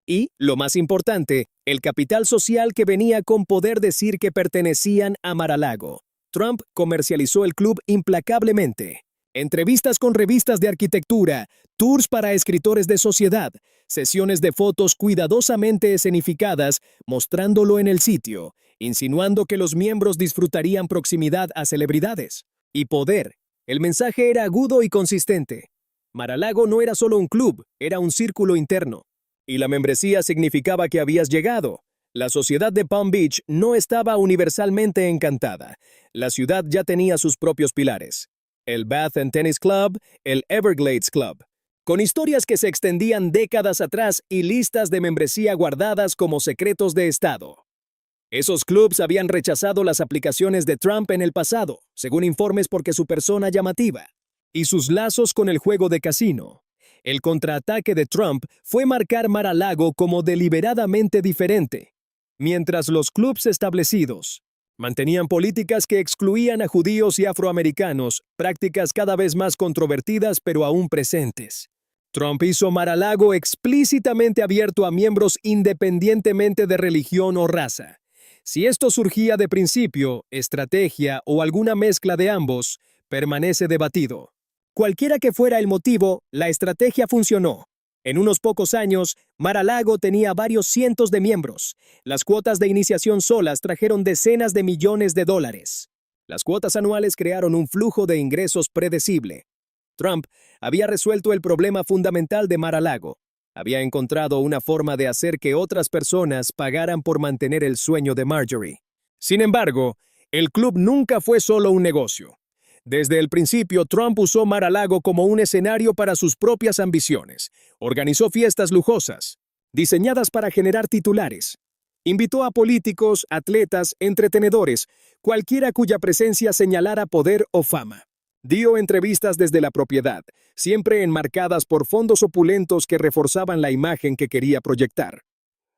Y, lo más importante, el capital social que venía con poder decir que pertenecían a Mar-a-Lago. Trump comercializó el club implacablemente. Entrevistas con revistas de arquitectura, tours para escritores de sociedad, sesiones de fotos cuidadosamente escenificadas mostrándolo en el sitio, insinuando que los miembros disfrutarían proximidad a celebridades y poder. El mensaje era agudo y consistente. Mar-a-Lago no era solo un club, era un círculo interno. Y la membresía significaba que habías llegado. La sociedad de Palm Beach no estaba universalmente encantada. La ciudad ya tenía sus propios pilares. El Bath and Tennis Club, el Everglades Club, con historias que se extendían décadas atrás y listas de membresía guardadas como secretos de Estado. Esos clubs habían rechazado las aplicaciones de Trump en el pasado, según informes porque su persona llamativa, y sus lazos con el juego de casino. El contraataque de Trump fue marcar Mar-a-Lago como deliberadamente diferente, mientras los clubs establecidos mantenían políticas que excluían a judíos y afroamericanos, prácticas cada vez más controvertidas pero aún presentes. Trump hizo Mar-a-Lago explícitamente abierto a miembros independientemente de religión o raza. Si esto surgía de principio, estrategia o alguna mezcla de ambos, permanece debatido. Cualquiera que fuera el motivo, la estrategia funcionó. En unos pocos años, Mar-a-Lago tenía varios cientos de miembros. Las cuotas de iniciación solas trajeron decenas de millones de dólares. Las cuotas anuales crearon un flujo de ingresos predecible. Trump había resuelto el problema fundamental de Mar-a-Lago. Había encontrado una forma de hacer que otras personas pagaran por mantener el sueño de Marjorie. Sin embargo, el club nunca fue solo un negocio. Desde el principio, Trump usó Mar-a-Lago como un escenario para sus propias ambiciones. Organizó fiestas lujosas, diseñadas para generar titulares. Invitó a políticos, atletas, entretenedores, cualquiera cuya presencia señalara poder o fama. Dio entrevistas desde la propiedad, siempre enmarcadas por fondos opulentos que reforzaban la imagen que quería proyectar.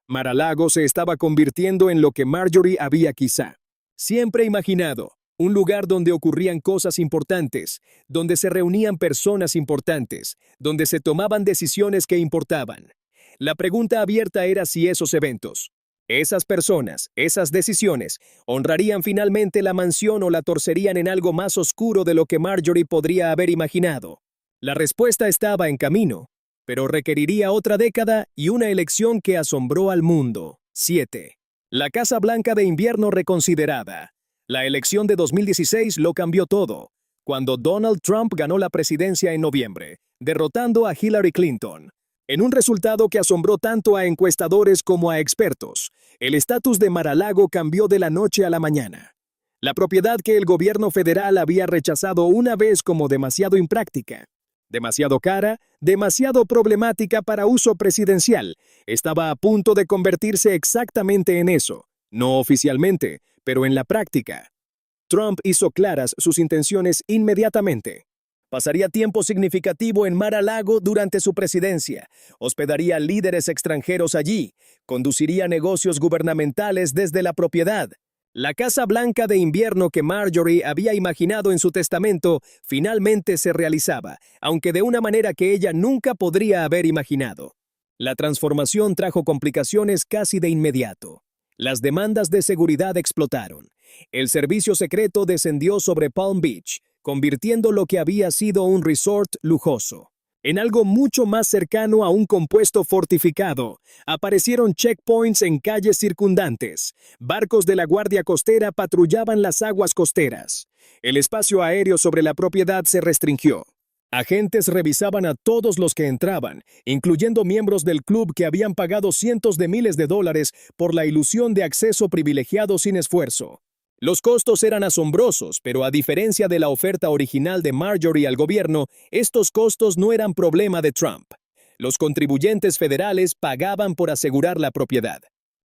Mar-a-Lago se estaba convirtiendo en lo que Marjorie había quizá siempre imaginado. Un lugar donde ocurrían cosas importantes, donde se reunían personas importantes, donde se tomaban decisiones que importaban. La pregunta abierta era si esos eventos, esas personas, esas decisiones, honrarían finalmente la mansión o la torcerían en algo más oscuro de lo que Marjorie podría haber imaginado. La respuesta estaba en camino, pero requeriría otra década y una elección que asombró al mundo. 7. La Casa Blanca de invierno reconsiderada. La elección de 2016 lo cambió todo, cuando Donald Trump ganó la presidencia en noviembre, derrotando a Hillary Clinton. En un resultado que asombró tanto a encuestadores como a expertos, el estatus de Mar-a-Lago cambió de la noche a la mañana. La propiedad que el gobierno federal había rechazado una vez como demasiado impráctica, demasiado cara, demasiado problemática para uso presidencial, estaba a punto de convertirse exactamente en eso, no oficialmente, pero en la práctica. Trump hizo claras sus intenciones inmediatamente. Pasaría tiempo significativo en Mar-a-Lago durante su presidencia, hospedaría líderes extranjeros allí, conduciría negocios gubernamentales desde la propiedad. La Casa Blanca de invierno que Marjorie había imaginado en su testamento finalmente se realizaba, aunque de una manera que ella nunca podría haber imaginado. La transformación trajo complicaciones casi de inmediato. Las demandas de seguridad explotaron. El servicio secreto descendió sobre Palm Beach, convirtiendo lo que había sido un resort lujoso en algo mucho más cercano a un compuesto fortificado. Aparecieron checkpoints en calles circundantes. Barcos de la Guardia Costera patrullaban las aguas costeras. El espacio aéreo sobre la propiedad se restringió. Agentes revisaban a todos los que entraban, incluyendo miembros del club que habían pagado cientos de miles de dólares por la ilusión de acceso privilegiado sin esfuerzo. Los costos eran asombrosos, pero a diferencia de la oferta original de Marjorie al gobierno, estos costos no eran problema de Trump. Los contribuyentes federales pagaban por asegurar la propiedad,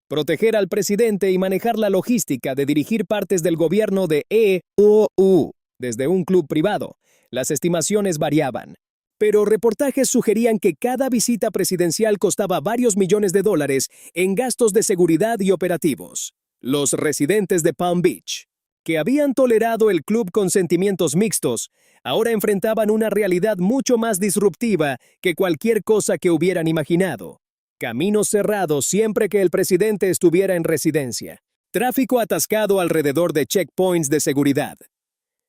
proteger al presidente y manejar la logística de dirigir partes del gobierno de EOU desde un club privado. Las estimaciones variaban, pero reportajes sugerían que cada visita presidencial costaba varios millones de dólares en gastos de seguridad y operativos. Los residentes de Palm Beach, que habían tolerado el club con sentimientos mixtos, ahora enfrentaban una realidad mucho más disruptiva que cualquier cosa que hubieran imaginado. Caminos cerrados siempre que el presidente estuviera en residencia. Tráfico atascado alrededor de checkpoints de seguridad.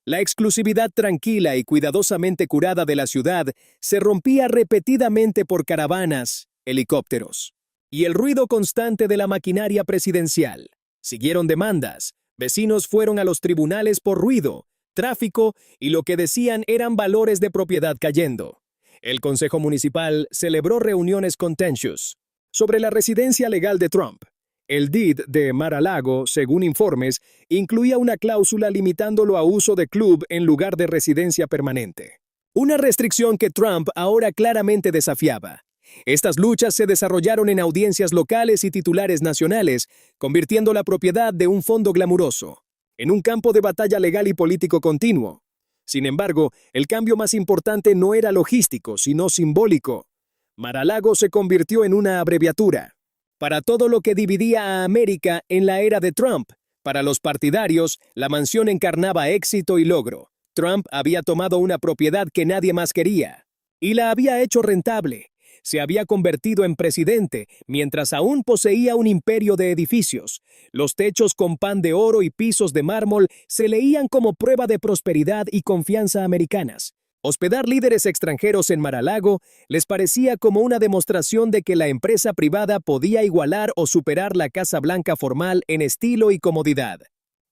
La exclusividad tranquila y cuidadosamente curada de la ciudad se rompía repetidamente por caravanas, helicópteros, y el ruido constante de la maquinaria presidencial. Siguieron demandas, vecinos fueron a los tribunales por ruido, tráfico y lo que decían eran valores de propiedad cayendo. El Consejo Municipal celebró reuniones contentious sobre la residencia legal de Trump. El deed de Mar-a-Lago, según informes, incluía una cláusula limitándolo a uso de club en lugar de residencia permanente. Una restricción que Trump ahora claramente desafiaba. Estas luchas se desarrollaron en audiencias locales y titulares nacionales, convirtiendo la propiedad de un fondo glamuroso en un campo de batalla legal y político continuo. Sin embargo, el cambio más importante no era logístico, sino simbólico. Mar-a-Lago se convirtió en una abreviatura para todo lo que dividía a América en la era de Trump. Para los partidarios, la mansión encarnaba éxito y logro. Trump había tomado una propiedad que nadie más quería y la había hecho rentable. Se había convertido en presidente mientras aún poseía un imperio de edificios. Los techos con pan de oro y pisos de mármol se leían como prueba de prosperidad y confianza americanas. Hospedar líderes extranjeros en Mar-a-Lago les parecía como una demostración de que la empresa privada podía igualar o superar la Casa Blanca formal en estilo y comodidad.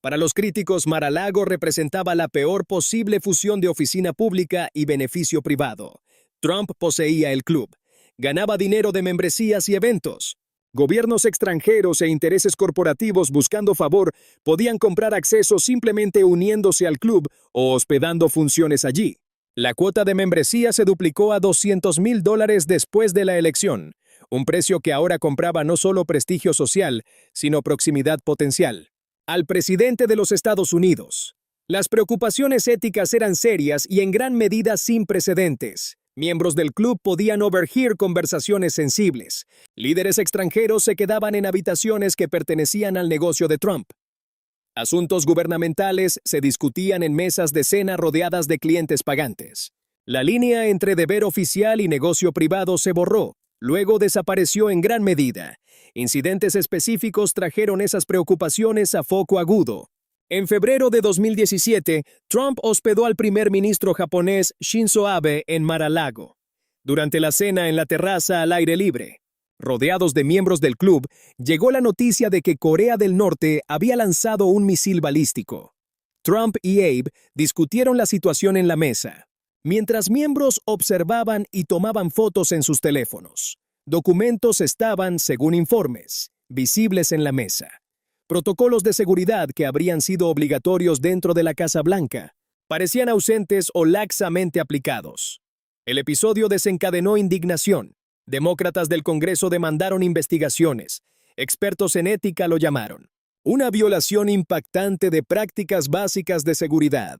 Para los críticos, Mar-a-Lago representaba la peor posible fusión de oficina pública y beneficio privado. Trump poseía el club. Ganaba dinero de membresías y eventos. Gobiernos extranjeros e intereses corporativos buscando favor podían comprar acceso simplemente uniéndose al club o hospedando funciones allí. La cuota de membresía se duplicó a $200,000 después de la elección, un precio que ahora compraba no solo prestigio social, sino proximidad potencial. Al presidente de los Estados Unidos. Las preocupaciones éticas eran serias y en gran medida sin precedentes. Miembros del club podían overhear conversaciones sensibles. Líderes extranjeros se quedaban en habitaciones que pertenecían al negocio de Trump. Asuntos gubernamentales se discutían en mesas de cena rodeadas de clientes pagantes. La línea entre deber oficial y negocio privado se borró, luego desapareció en gran medida. Incidentes específicos trajeron esas preocupaciones a foco agudo. En febrero de 2017, Trump hospedó al primer ministro japonés Shinzo Abe en Mar-a-Lago. Durante la cena en la terraza al aire libre, rodeados de miembros del club, llegó la noticia de que Corea del Norte había lanzado un misil balístico. Trump y Abe discutieron la situación en la mesa, mientras miembros observaban y tomaban fotos en sus teléfonos. Documentos estaban, según informes, visibles en la mesa. Protocolos de seguridad que habrían sido obligatorios dentro de la Casa Blanca parecían ausentes o laxamente aplicados. El episodio desencadenó indignación. Demócratas del Congreso demandaron investigaciones. Expertos en ética lo llamaron una violación impactante de prácticas básicas de seguridad.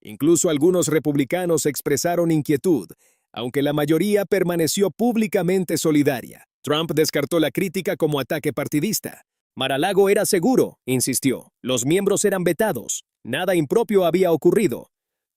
Incluso algunos republicanos expresaron inquietud, aunque la mayoría permaneció públicamente solidaria. Trump descartó la crítica como ataque partidista. Mar-a-Lago era seguro, insistió. Los miembros eran vetados. Nada impropio había ocurrido.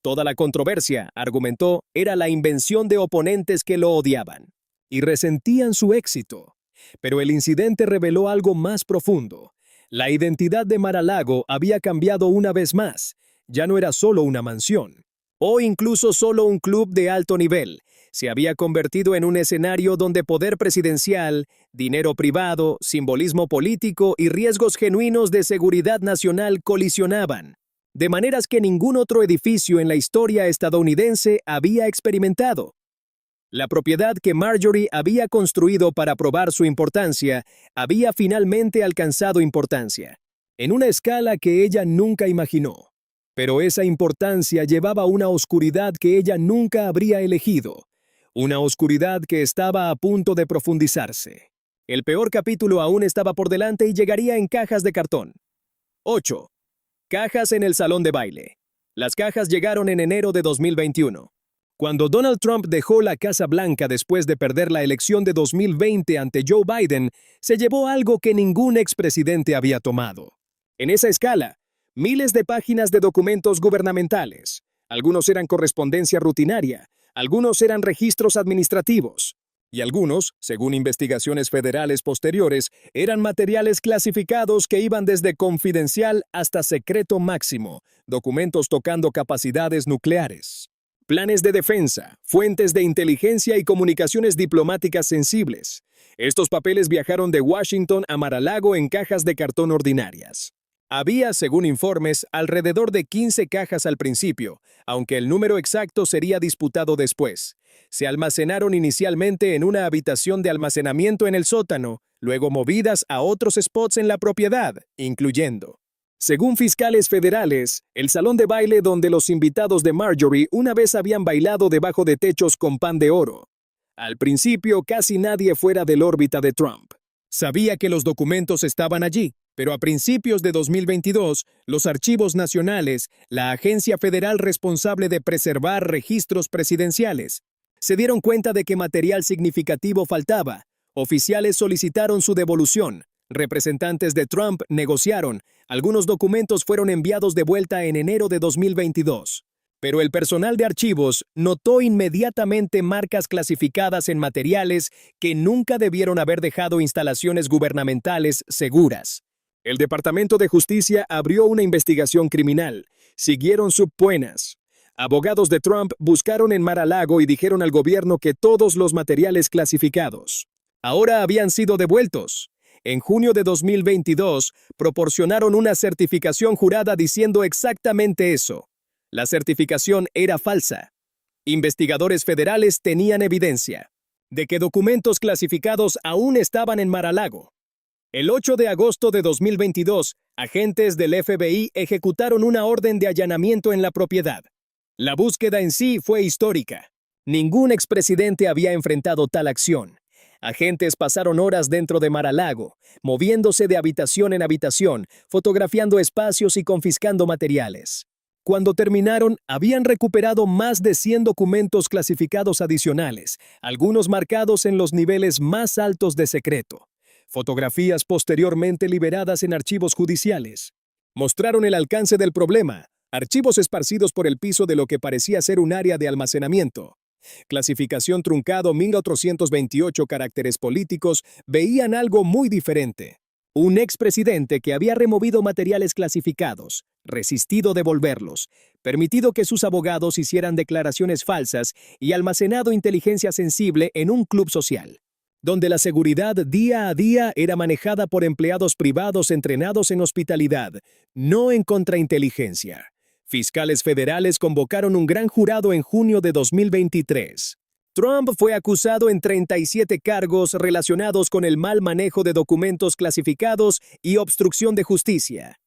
Toda la controversia, argumentó, era la invención de oponentes que lo odiaban y resentían su éxito. Pero el incidente reveló algo más profundo. La identidad de Mar-a-Lago había cambiado una vez más. Ya no era solo una mansión, o incluso solo un club de alto nivel. Se había convertido en un escenario donde poder presidencial, dinero privado, simbolismo político y riesgos genuinos de seguridad nacional colisionaban, de maneras que ningún otro edificio en la historia estadounidense había experimentado. La propiedad que Marjorie había construido para probar su importancia había finalmente alcanzado importancia, en una escala que ella nunca imaginó. Pero esa importancia llevaba una oscuridad que ella nunca habría elegido, una oscuridad que estaba a punto de profundizarse. El peor capítulo aún estaba por delante y llegaría en cajas de cartón. 8. Cajas en el salón de baile. Las cajas llegaron en enero de 2021. Cuando Donald Trump dejó la Casa Blanca después de perder la elección de 2020 ante Joe Biden, se llevó algo que ningún expresidente había tomado. En esa escala, miles de páginas de documentos gubernamentales. Algunos eran correspondencia rutinaria, algunos eran registros administrativos, y algunos, según investigaciones federales posteriores, eran materiales clasificados que iban desde confidencial hasta secreto máximo, documentos tocando capacidades nucleares, planes de defensa, fuentes de inteligencia y comunicaciones diplomáticas sensibles. Estos papeles viajaron de Washington a Mar-a-Lago en cajas de cartón ordinarias. Había, según informes, alrededor de 15 cajas al principio, aunque el número exacto sería disputado después. Se almacenaron inicialmente en una habitación de almacenamiento en el sótano, luego movidas a otros spots en la propiedad, incluyendo, según fiscales federales, el salón de baile donde los invitados de Marjorie una vez habían bailado debajo de techos con pan de oro. Al principio, casi nadie fuera del órbita de Trump sabía que los documentos estaban allí, pero a principios de 2022, los Archivos Nacionales, la agencia federal responsable de preservar registros presidenciales, se dieron cuenta de que material significativo faltaba. Oficiales solicitaron su devolución. Representantes de Trump negociaron. Algunos documentos fueron enviados de vuelta en enero de 2022. Pero el personal de archivos notó inmediatamente marcas clasificadas en materiales que nunca debieron haber dejado instalaciones gubernamentales seguras. El Departamento de Justicia abrió una investigación criminal. Siguieron subpoenas. Abogados de Trump buscaron en Mar-a-Lago y dijeron al gobierno que todos los materiales clasificados ahora habían sido devueltos. En junio de 2022, proporcionaron una certificación jurada diciendo exactamente eso. La certificación era falsa. Investigadores federales tenían evidencia de que documentos clasificados aún estaban en Mar-a-Lago. El 8 de agosto de 2022, agentes del FBI ejecutaron una orden de allanamiento en la propiedad. La búsqueda en sí fue histórica. Ningún expresidente había enfrentado tal acción. Agentes pasaron horas dentro de Mar-a-Lago, moviéndose de habitación en habitación, fotografiando espacios y confiscando materiales. Cuando terminaron, habían recuperado más de 100 documentos clasificados adicionales, algunos marcados en los niveles más altos de secreto. Fotografías posteriormente liberadas en archivos judiciales mostraron el alcance del problema, archivos esparcidos por el piso de lo que parecía ser un área de almacenamiento. Clasificación truncado 1428 caracteres políticos veían algo muy diferente. Un expresidente que había removido materiales clasificados, resistido devolverlos, permitido que sus abogados hicieran declaraciones falsas y almacenado inteligencia sensible en un club social, donde la seguridad día a día era manejada por empleados privados entrenados en hospitalidad, no en contrainteligencia. Fiscales federales convocaron un gran jurado en junio de 2023. Trump fue acusado en 37 cargos relacionados con el mal manejo de documentos clasificados y obstrucción de justicia.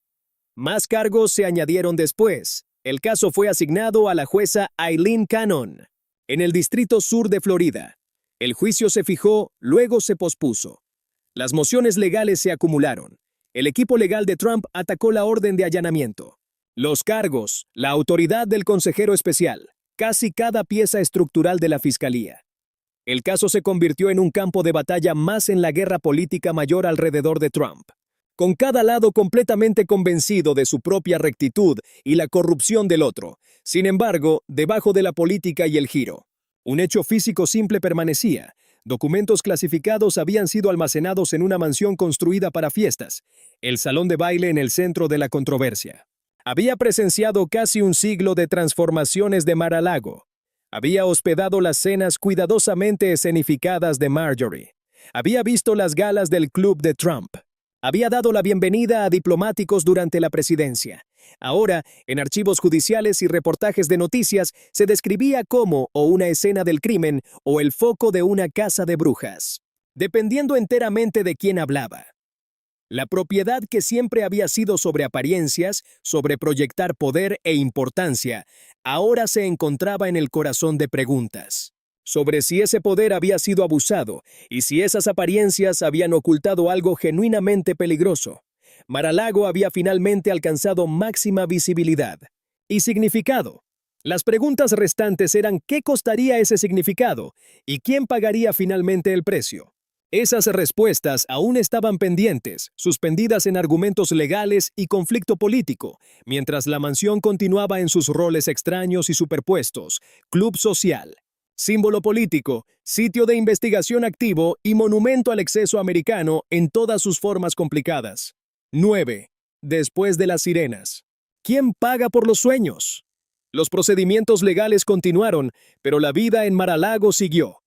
Más cargos se añadieron después. El caso fue asignado a la jueza Aileen Cannon, en el Distrito Sur de Florida. El juicio se fijó, luego se pospuso. Las mociones legales se acumularon. El equipo legal de Trump atacó la orden de allanamiento. Los cargos, la autoridad del consejero especial, casi cada pieza estructural de la fiscalía. El caso se convirtió en un campo de batalla más en la guerra política mayor alrededor de Trump, con cada lado completamente convencido de su propia rectitud y la corrupción del otro. Sin embargo, debajo de la política y el giro, un hecho físico simple permanecía. Documentos clasificados habían sido almacenados en una mansión construida para fiestas, el salón de baile en el centro de la controversia. Había presenciado casi un siglo de transformaciones de Mar-a-Lago. Había hospedado las cenas cuidadosamente escenificadas de Marjorie. Había visto las galas del club de Trump. Había dado la bienvenida a diplomáticos durante la presidencia. Ahora, en archivos judiciales y reportajes de noticias, se describía como o una escena del crimen o el foco de una casa de brujas, dependiendo enteramente de quién hablaba. La propiedad que siempre había sido sobre apariencias, sobre proyectar poder e importancia, ahora se encontraba en el corazón de preguntas. Sobre si ese poder había sido abusado y si esas apariencias habían ocultado algo genuinamente peligroso. Mar-a-Lago había finalmente alcanzado máxima visibilidad y significado. Las preguntas restantes eran ¿qué costaría ese significado? ¿Y quién pagaría finalmente el precio? Esas respuestas aún estaban pendientes, suspendidas en argumentos legales y conflicto político, mientras la mansión continuaba en sus roles extraños y superpuestos, club social, símbolo político, sitio de investigación activo y monumento al exceso americano en todas sus formas complicadas. 9. Después de las sirenas. ¿Quién paga por los sueños? Los procedimientos legales continuaron, pero la vida en Mar-a-Lago siguió.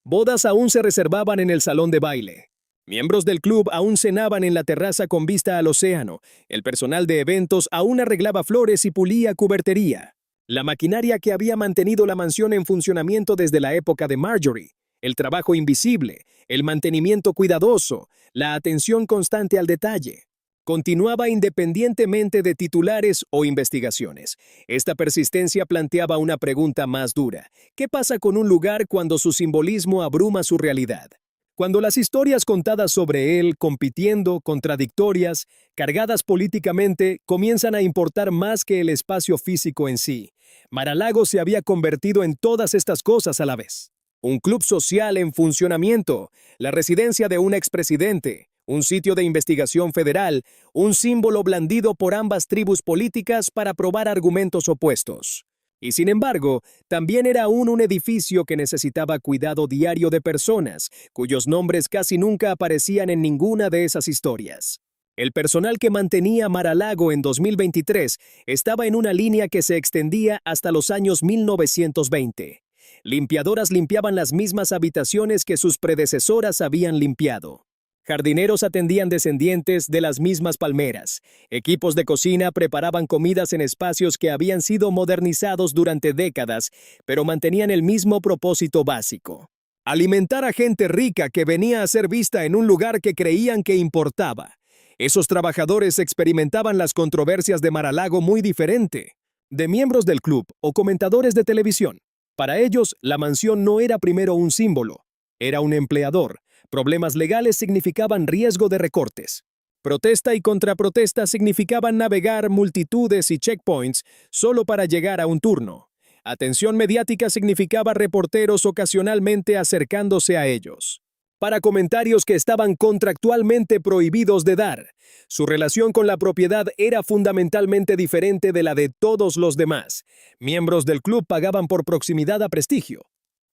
Bodas aún se reservaban en el salón de baile. Miembros del club aún cenaban en la terraza con vista al océano. El personal de eventos aún arreglaba flores y pulía cubertería. La maquinaria que había mantenido la mansión en funcionamiento desde la época de Marjorie, el trabajo invisible, el mantenimiento cuidadoso, la atención constante al detalle, continuaba independientemente de titulares o investigaciones. Esta persistencia planteaba una pregunta más dura. ¿Qué pasa con un lugar cuando su simbolismo abruma su realidad? Cuando las historias contadas sobre él, compitiendo, contradictorias, cargadas políticamente, comienzan a importar más que el espacio físico en sí. Mar-a-Lago se había convertido en todas estas cosas a la vez. Un club social en funcionamiento, la residencia de un expresidente, un sitio de investigación federal, un símbolo blandido por ambas tribus políticas para probar argumentos opuestos. Y sin embargo, también era aún un edificio que necesitaba cuidado diario de personas, cuyos nombres casi nunca aparecían en ninguna de esas historias. El personal que mantenía Mar-a-Lago en 2023 estaba en una línea que se extendía hasta los años 1920. Limpiadoras limpiaban las mismas habitaciones que sus predecesoras habían limpiado. Jardineros atendían descendientes de las mismas palmeras. Equipos de cocina preparaban comidas en espacios que habían sido modernizados durante décadas, pero mantenían el mismo propósito básico: alimentar a gente rica que venía a ser vista en un lugar que creían que importaba. Esos trabajadores experimentaban las controversias de Mar-a-Lago muy diferente, de miembros del club o comentadores de televisión. Para ellos, la mansión no era primero un símbolo, era un empleador. Problemas legales significaban riesgo de recortes. Protesta y contraprotesta significaban navegar multitudes y checkpoints solo para llegar a un turno. Atención mediática significaba reporteros ocasionalmente acercándose a ellos para comentarios que estaban contractualmente prohibidos de dar. Su relación con la propiedad era fundamentalmente diferente de la de todos los demás. Miembros del club pagaban por proximidad a prestigio.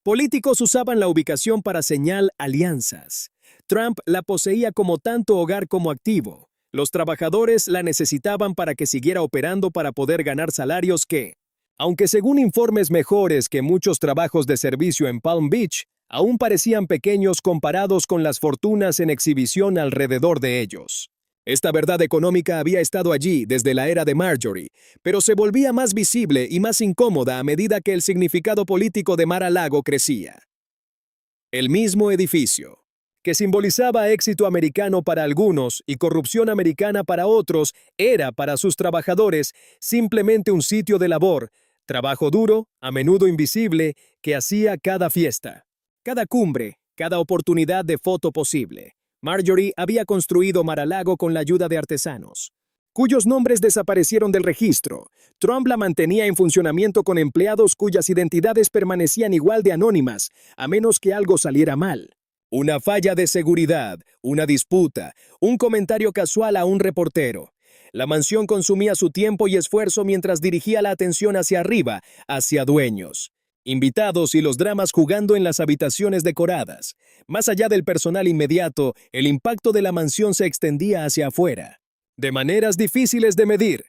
Políticos usaban la ubicación para señalar alianzas. Trump la poseía como tanto hogar como activo. Los trabajadores la necesitaban para que siguiera operando para poder ganar salarios que, aunque según informes mejores que muchos trabajos de servicio en Palm Beach, aún parecían pequeños comparados con las fortunas en exhibición alrededor de ellos. Esta verdad económica había estado allí desde la era de Marjorie, pero se volvía más visible y más incómoda a medida que el significado político de Mar-a-Lago crecía. El mismo edificio, que simbolizaba éxito americano para algunos y corrupción americana para otros, era para sus trabajadores simplemente un sitio de labor, trabajo duro, a menudo invisible, que hacía cada fiesta, cada cumbre, cada oportunidad de foto posible. Marjorie había construido Mar-a-Lago con la ayuda de artesanos, cuyos nombres desaparecieron del registro. Trump la mantenía en funcionamiento con empleados cuyas identidades permanecían igual de anónimas, a menos que algo saliera mal. Una falla de seguridad, una disputa, un comentario casual a un reportero. La mansión consumía su tiempo y esfuerzo mientras dirigía la atención hacia arriba, hacia dueños. invitados y los dramas jugando en las habitaciones decoradas. Más allá del personal inmediato, el impacto de la mansión se extendía hacia afuera, de maneras difíciles de medir.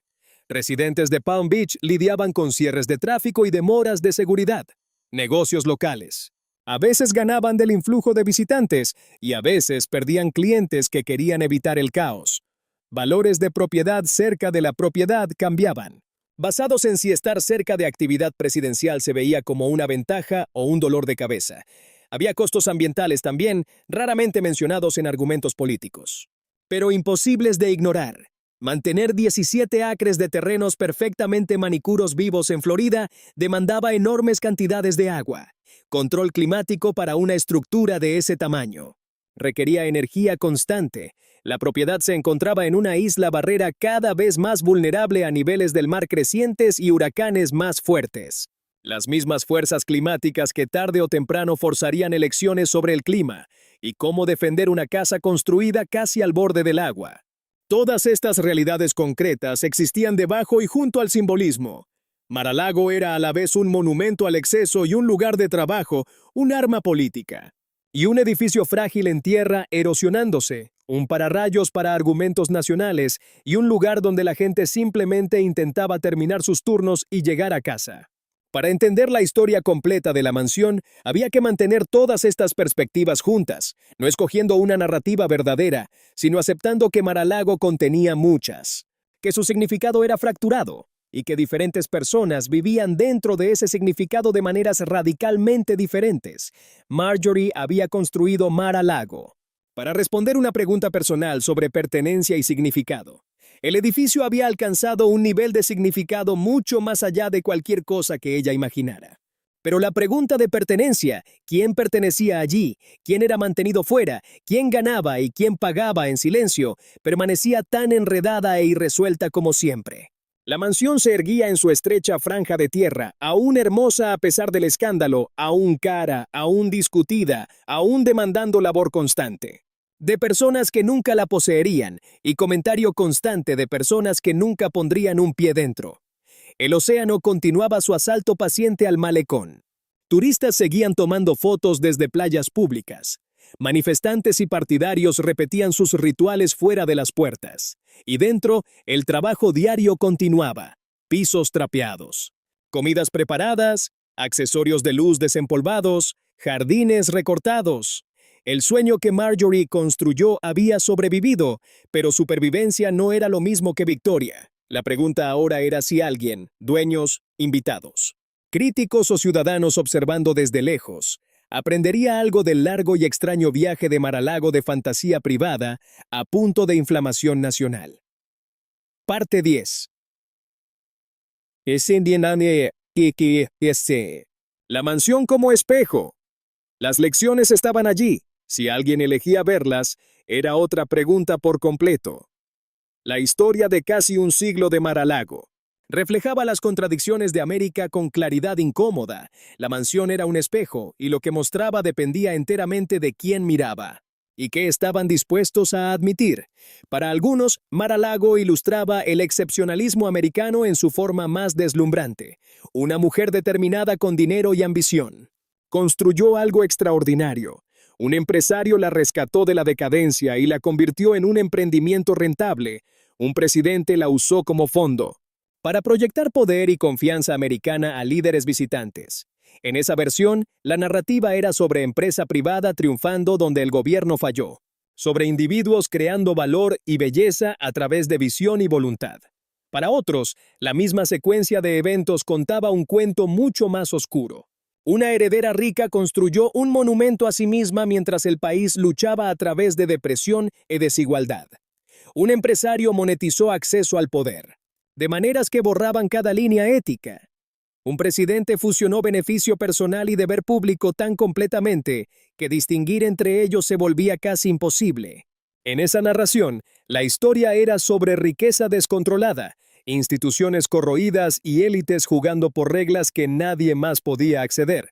Residentes de Palm Beach lidiaban con cierres de tráfico y demoras de seguridad. Negocios locales. A veces ganaban del influjo de visitantes y a veces perdían clientes que querían evitar el caos. Valores de propiedad cerca de la propiedad cambiaban, basados en si estar cerca de actividad presidencial se veía como una ventaja o un dolor de cabeza. Había costos ambientales también, raramente mencionados en argumentos políticos, pero imposibles de ignorar. Mantener 17 acres de terrenos perfectamente manicuros vivos en Florida demandaba enormes cantidades de agua. Control climático para una estructura de ese tamaño. Requería energía constante. La propiedad se encontraba en una isla barrera cada vez más vulnerable a niveles del mar crecientes y huracanes más fuertes. Las mismas fuerzas climáticas que tarde o temprano forzarían elecciones sobre el clima y cómo defender una casa construida casi al borde del agua. Todas estas realidades concretas existían debajo y junto al simbolismo. Mar-a-Lago era a la vez un monumento al exceso y un lugar de trabajo, un arma política. Y un edificio frágil en tierra erosionándose, un pararrayos para argumentos nacionales y un lugar donde la gente simplemente intentaba terminar sus turnos y llegar a casa. Para entender la historia completa de la mansión, había que mantener todas estas perspectivas juntas, no escogiendo una narrativa verdadera, sino aceptando que Mar-a-Lago contenía muchas, que su significado era fracturado y que diferentes personas vivían dentro de ese significado de maneras radicalmente diferentes. Marjorie había construido Mar-a-Lago para responder una pregunta personal sobre pertenencia y significado. El edificio había alcanzado un nivel de significado mucho más allá de cualquier cosa que ella imaginara. Pero la pregunta de pertenencia, ¿quién pertenecía allí? ¿Quién era mantenido fuera? ¿Quién ganaba y quién pagaba en silencio? Permanecía tan enredada e irresuelta como siempre. La mansión se erguía en su estrecha franja de tierra, aún hermosa a pesar del escándalo, aún cara, aún discutida, aún demandando labor constante. De personas que nunca la poseerían y comentario constante de personas que nunca pondrían un pie dentro. El océano continuaba su asalto paciente al malecón. Turistas seguían tomando fotos desde playas públicas. Manifestantes y partidarios repetían sus rituales fuera de las puertas. Y dentro, el trabajo diario continuaba. Pisos trapeados, comidas preparadas, accesorios de luz desempolvados, jardines recortados. El sueño que Marjorie construyó había sobrevivido, pero supervivencia no era lo mismo que victoria. La pregunta ahora era si alguien, dueños, invitados, críticos o ciudadanos observando desde lejos, aprendería algo del largo y extraño viaje de Mar-a-Lago de fantasía privada a punto de inflamación nacional. Parte 10. La mansión como espejo. Las lecciones estaban allí. Si alguien elegía verlas, era otra pregunta por completo. La historia de casi un siglo de Mar-a-Lago reflejaba las contradicciones de América con claridad incómoda. La mansión era un espejo y lo que mostraba dependía enteramente de quién miraba y qué estaban dispuestos a admitir. Para algunos, Mar-a-Lago ilustraba el excepcionalismo americano en su forma más deslumbrante. Una mujer determinada con dinero y ambición. Construyó algo extraordinario. Un empresario la rescató de la decadencia y la convirtió en un emprendimiento rentable. Un presidente la usó como fondo para proyectar poder y confianza americana a líderes visitantes. En esa versión, la narrativa era sobre empresa privada triunfando donde el gobierno falló, sobre individuos creando valor y belleza a través de visión y voluntad. Para otros, la misma secuencia de eventos contaba un cuento mucho más oscuro. Una heredera rica construyó un monumento a sí misma mientras el país luchaba a través de depresión y desigualdad. Un empresario monetizó acceso al poder, de maneras que borraban cada línea ética. Un presidente fusionó beneficio personal y deber público tan completamente que distinguir entre ellos se volvía casi imposible. En esa narración, la historia era sobre riqueza descontrolada, instituciones corroídas y élites jugando por reglas que nadie más podía acceder.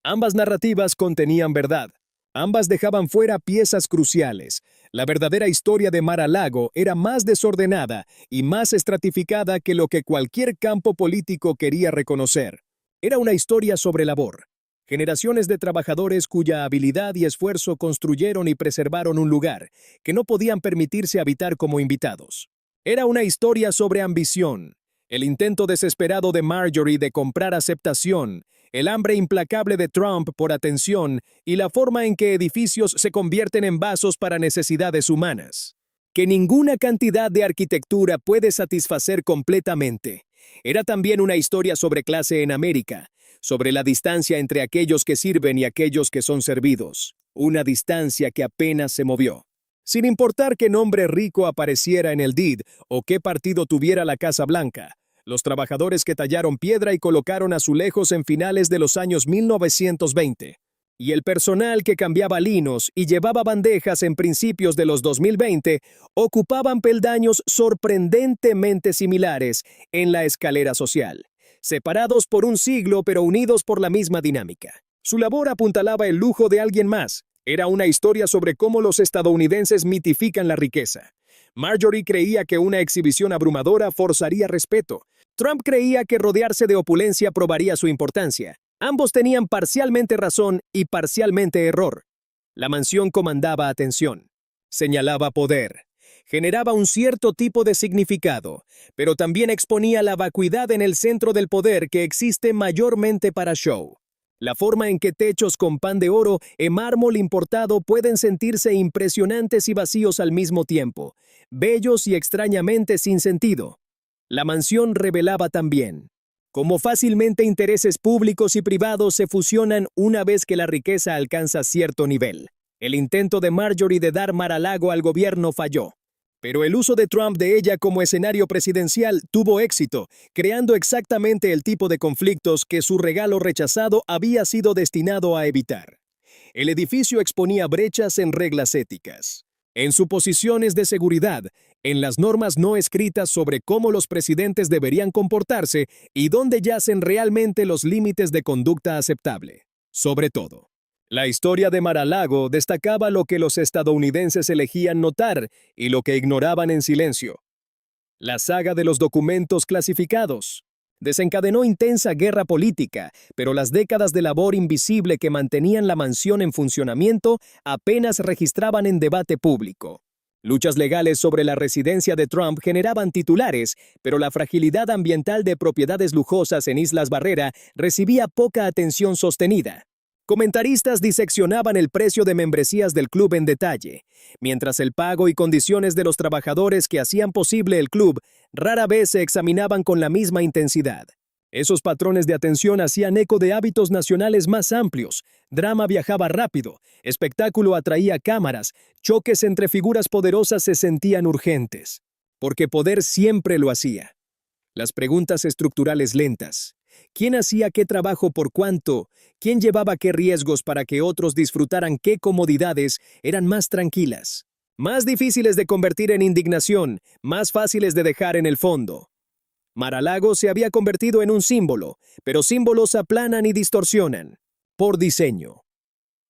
Ambas narrativas contenían verdad. Ambas dejaban fuera piezas cruciales. La verdadera historia de Mar-a-Lago era más desordenada y más estratificada que lo que cualquier campo político quería reconocer. Era una historia sobre labor. Generaciones de trabajadores cuya habilidad y esfuerzo construyeron y preservaron un lugar que no podían permitirse habitar como invitados. Era una historia sobre ambición, el intento desesperado de Marjorie de comprar aceptación, el hambre implacable de Trump por atención y la forma en que edificios se convierten en vasos para necesidades humanas, que ninguna cantidad de arquitectura puede satisfacer completamente. Era también una historia sobre clase en América, sobre la distancia entre aquellos que sirven y aquellos que son servidos, una distancia que apenas se movió. Sin importar qué nombre rico apareciera en el deed o qué partido tuviera la Casa Blanca, los trabajadores que tallaron piedra y colocaron azulejos en finales de los años 1920, y el personal que cambiaba linos y llevaba bandejas en principios de los 2020, ocupaban peldaños sorprendentemente similares en la escalera social, separados por un siglo pero unidos por la misma dinámica. Su labor apuntalaba el lujo de alguien más. Era una historia sobre cómo los estadounidenses mitifican la riqueza. Marjorie creía que una exhibición abrumadora forzaría respeto. Trump creía que rodearse de opulencia probaría su importancia. Ambos tenían parcialmente razón y parcialmente error. La mansión comandaba atención, señalaba poder, generaba un cierto tipo de significado, pero también exponía la vacuidad en el centro del poder que existe mayormente para show. La forma en que techos con pan de oro en mármol importado pueden sentirse impresionantes y vacíos al mismo tiempo, bellos y extrañamente sin sentido. La mansión revelaba también cómo fácilmente intereses públicos y privados se fusionan una vez que la riqueza alcanza cierto nivel. El intento de Marjorie de dar Mar-a-Lago al gobierno falló. Pero el uso de Trump de ella como escenario presidencial tuvo éxito, creando exactamente el tipo de conflictos que su regalo rechazado había sido destinado a evitar. El edificio exponía brechas en reglas éticas, en suposiciones de seguridad, en las normas no escritas sobre cómo los presidentes deberían comportarse y dónde yacen realmente los límites de conducta aceptable. Sobre todo, la historia de Mar-a-Lago destacaba lo que los estadounidenses elegían notar y lo que ignoraban en silencio. La saga de los documentos clasificados desencadenó intensa guerra política, pero las décadas de labor invisible que mantenían la mansión en funcionamiento apenas registraban en debate público. Luchas legales sobre la residencia de Trump generaban titulares, pero la fragilidad ambiental de propiedades lujosas en Islas Barrera recibía poca atención sostenida. Comentaristas diseccionaban el precio de membresías del club en detalle, mientras el pago y condiciones de los trabajadores que hacían posible el club rara vez se examinaban con la misma intensidad. Esos patrones de atención hacían eco de hábitos nacionales más amplios. Drama viajaba rápido, espectáculo atraía cámaras, choques entre figuras poderosas se sentían urgentes, porque poder siempre lo hacía. Las preguntas estructurales lentas. ¿Quién hacía qué trabajo por cuánto? ¿Quién llevaba qué riesgos para que otros disfrutaran qué comodidades? Eran más tranquilas, más difíciles de convertir en indignación, más fáciles de dejar en el fondo. Mar-a-Lago se había convertido en un símbolo, pero símbolos aplanan y distorsionan, por diseño.